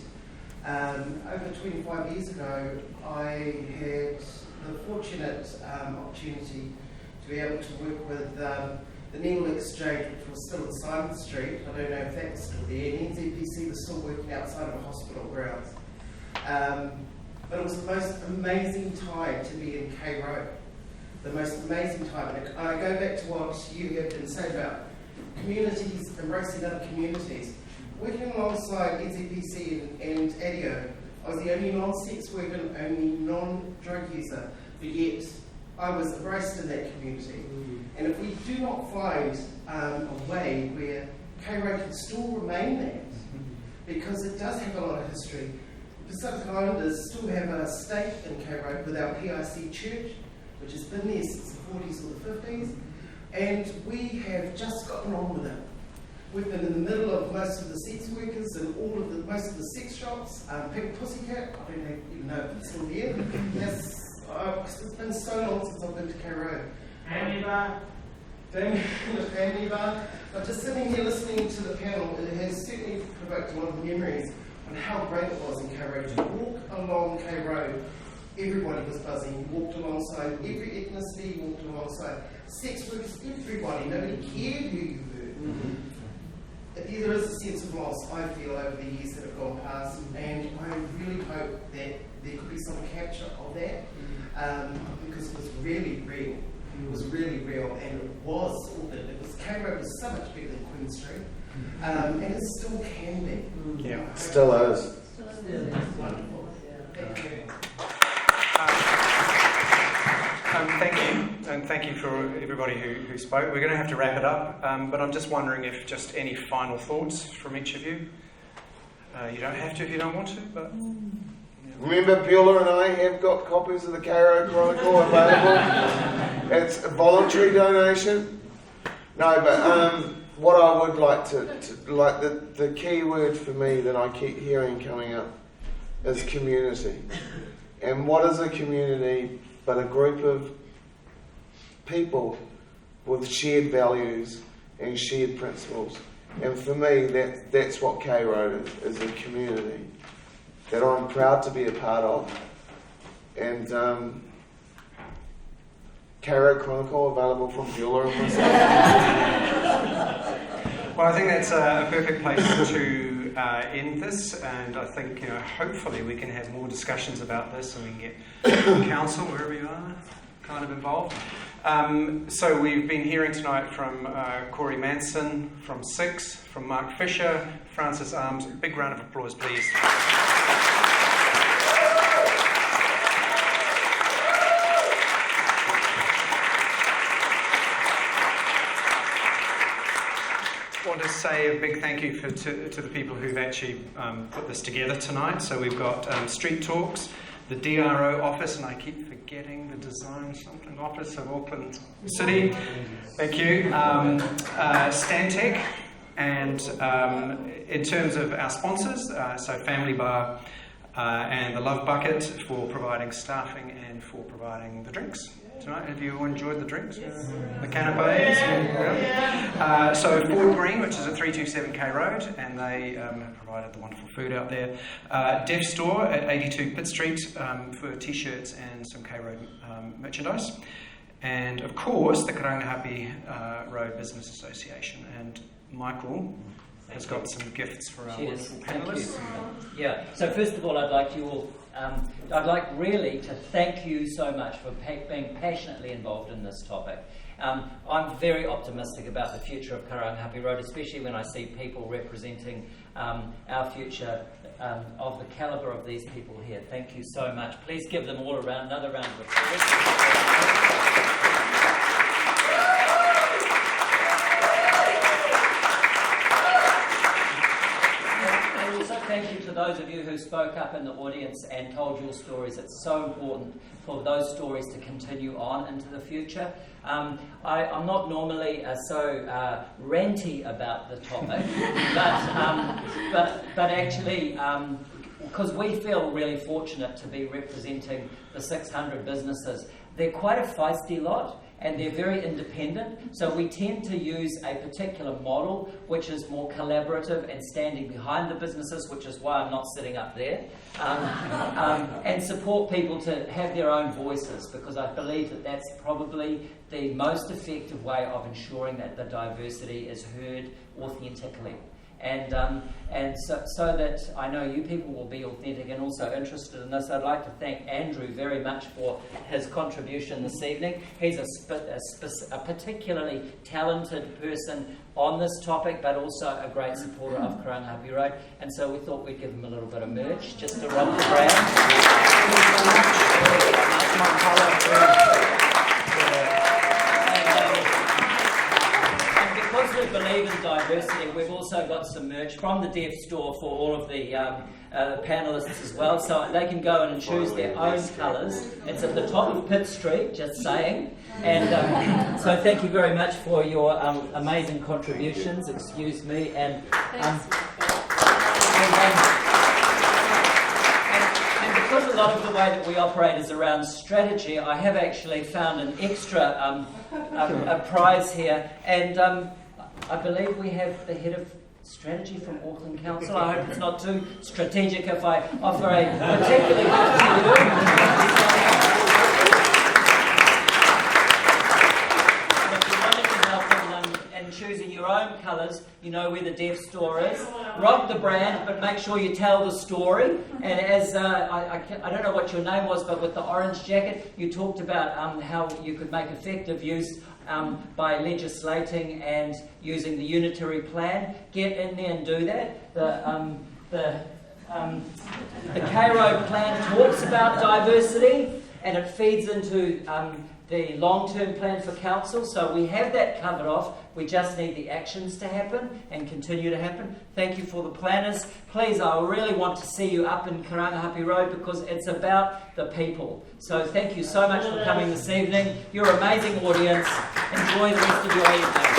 M: over 25 years ago, I had the fortunate opportunity to be able to work with the Needle Exchange, which was still at Simon Street. I don't know if that's still there. And NZPC was still working outside of a hospital grounds. But it was the most amazing time to be in K Road. The most amazing time. And I go back to what you have been saying about communities, embracing other communities. Working alongside NZPC and ADIO, I was the only non-sex worker and only non-drug user, but yet I was embraced in that community. And if we do not find a way where K Road can still remain that, because it does have a lot of history. Pacific Islanders still have a stake in K Road with our PIC church, which has been there since the 40s or the 50s, and we have just gotten on with it. We've been in the middle of most of the sex workers and most of the sex shops. Pink Pussycat, I don't even know if it's still there. It's been so long since I've been to K Road. But just sitting here listening to the panel, it has certainly provoked a lot of memories on how great it was in K Road. To walk along K Road, everybody was buzzing. You walked alongside every ethnicity, you walked alongside sex workers, everybody. Nobody cared who you were. There is a sense of loss, I feel, over the years that have gone past, and I really hope that there could be some capture of that, because it was really real. It was really real, and it was K Road was so much bigger than Queen Street, and it still can be.
D: Yeah, still is.
M: Wonderful. Thank you.
B: Thank you, and thank you for everybody who spoke. We're going to have to wrap it up, but I'm just wondering if just any final thoughts from each of you. You don't have to if you don't want to, but yeah.
D: Remember, Beulah and I have got copies of the K Rd Chronicle available. It's a voluntary donation. No, but what I would like to like the key word for me that I keep hearing coming up is community. And what is a community but a group of people with shared values and shared principles? And for me, that's what K Rd is a community that I'm proud to be a part of. And K Rd Chronicle available from Beulah and myself.
B: Well, I think that's a perfect place to end this, and I think hopefully we can have more discussions about this, and we can get council, wherever you are, kind of involved. So we've been hearing tonight from Corey Manson, from Six, from Mark Fischer, Frances Arns. Big round of applause, please. I want to say a big thank you to the people who've actually put this together tonight. So we've got StreetTalks, the DRO office, and I keep forgetting the Design Office of Auckland City. Thank you. Santec, and in terms of our sponsors, so Family Bar and the Love Bucket for providing staffing and for providing the drinks tonight. Have you enjoyed the drinks? Yes. The canapes? Yeah. So Ford Green, which is at 327 K Road, and they have provided the wonderful food out there. Deaf Store at 82 Pitt Street for t-shirts and some K Road merchandise. And of course, the Karangahape Road Business Association. And Michael has got some gifts for our wonderful panellists.
J: Yeah, so first of all, I'd like really to thank you so much for being passionately involved in this topic. I'm very optimistic about the future of Karangahape Road, especially when I see people representing our future of the calibre of these people here. Thank you so much. Please give them all another round of applause. Thank you to those of you who spoke up in the audience and told your stories. It's so important for those stories to continue on into the future. I'm not normally so ranty about the topic, but actually, because we feel really fortunate to be representing the 600 businesses. They're quite a feisty lot, and they're very independent, so we tend to use a particular model which is more collaborative and standing behind the businesses, which is why I'm not sitting up there, and support people to have their own voices, because I believe that that's probably the most effective way of ensuring that the diversity is heard authentically. And so that I know you people will be authentic and also interested in this. I'd like to thank Andrew very much for his contribution this evening. He's a particularly talented person on this topic, but also a great supporter of Karangahape Road. And so we thought we'd give him a little bit of merch just to rub the brand. That's my colour. Because we believe in diversity, we've also got some merch from the Deaf Store for all of the panellists as well, so they can go in and choose their own colours. It's at the top of Pitt Street, just saying. And so thank you very much for your amazing contributions. Excuse me. And because a lot of the way that we operate is around strategy, I have actually found an extra a prize here, and I believe we have the head of strategy from Auckland Council. I hope it's not too strategic if I offer a particularly good to you. If you wanted to help in choosing your own colours, you know where the Deaf Store is. Rock the brand, but make sure you tell the story. And as I don't know what your name was, but with the orange jacket, you talked about how you could make effective use by legislating and using the unitary plan. Get in there and do that. The K Road plan talks about diversity, and it feeds into the long-term plan for council. So we have that covered off. We just need the actions to happen and continue to happen. Thank you for the planners. Please, I really want to see you up in Karangahape Road because it's about the people. So thank you so much for coming this evening. You're an amazing audience. Enjoy the rest of your evening.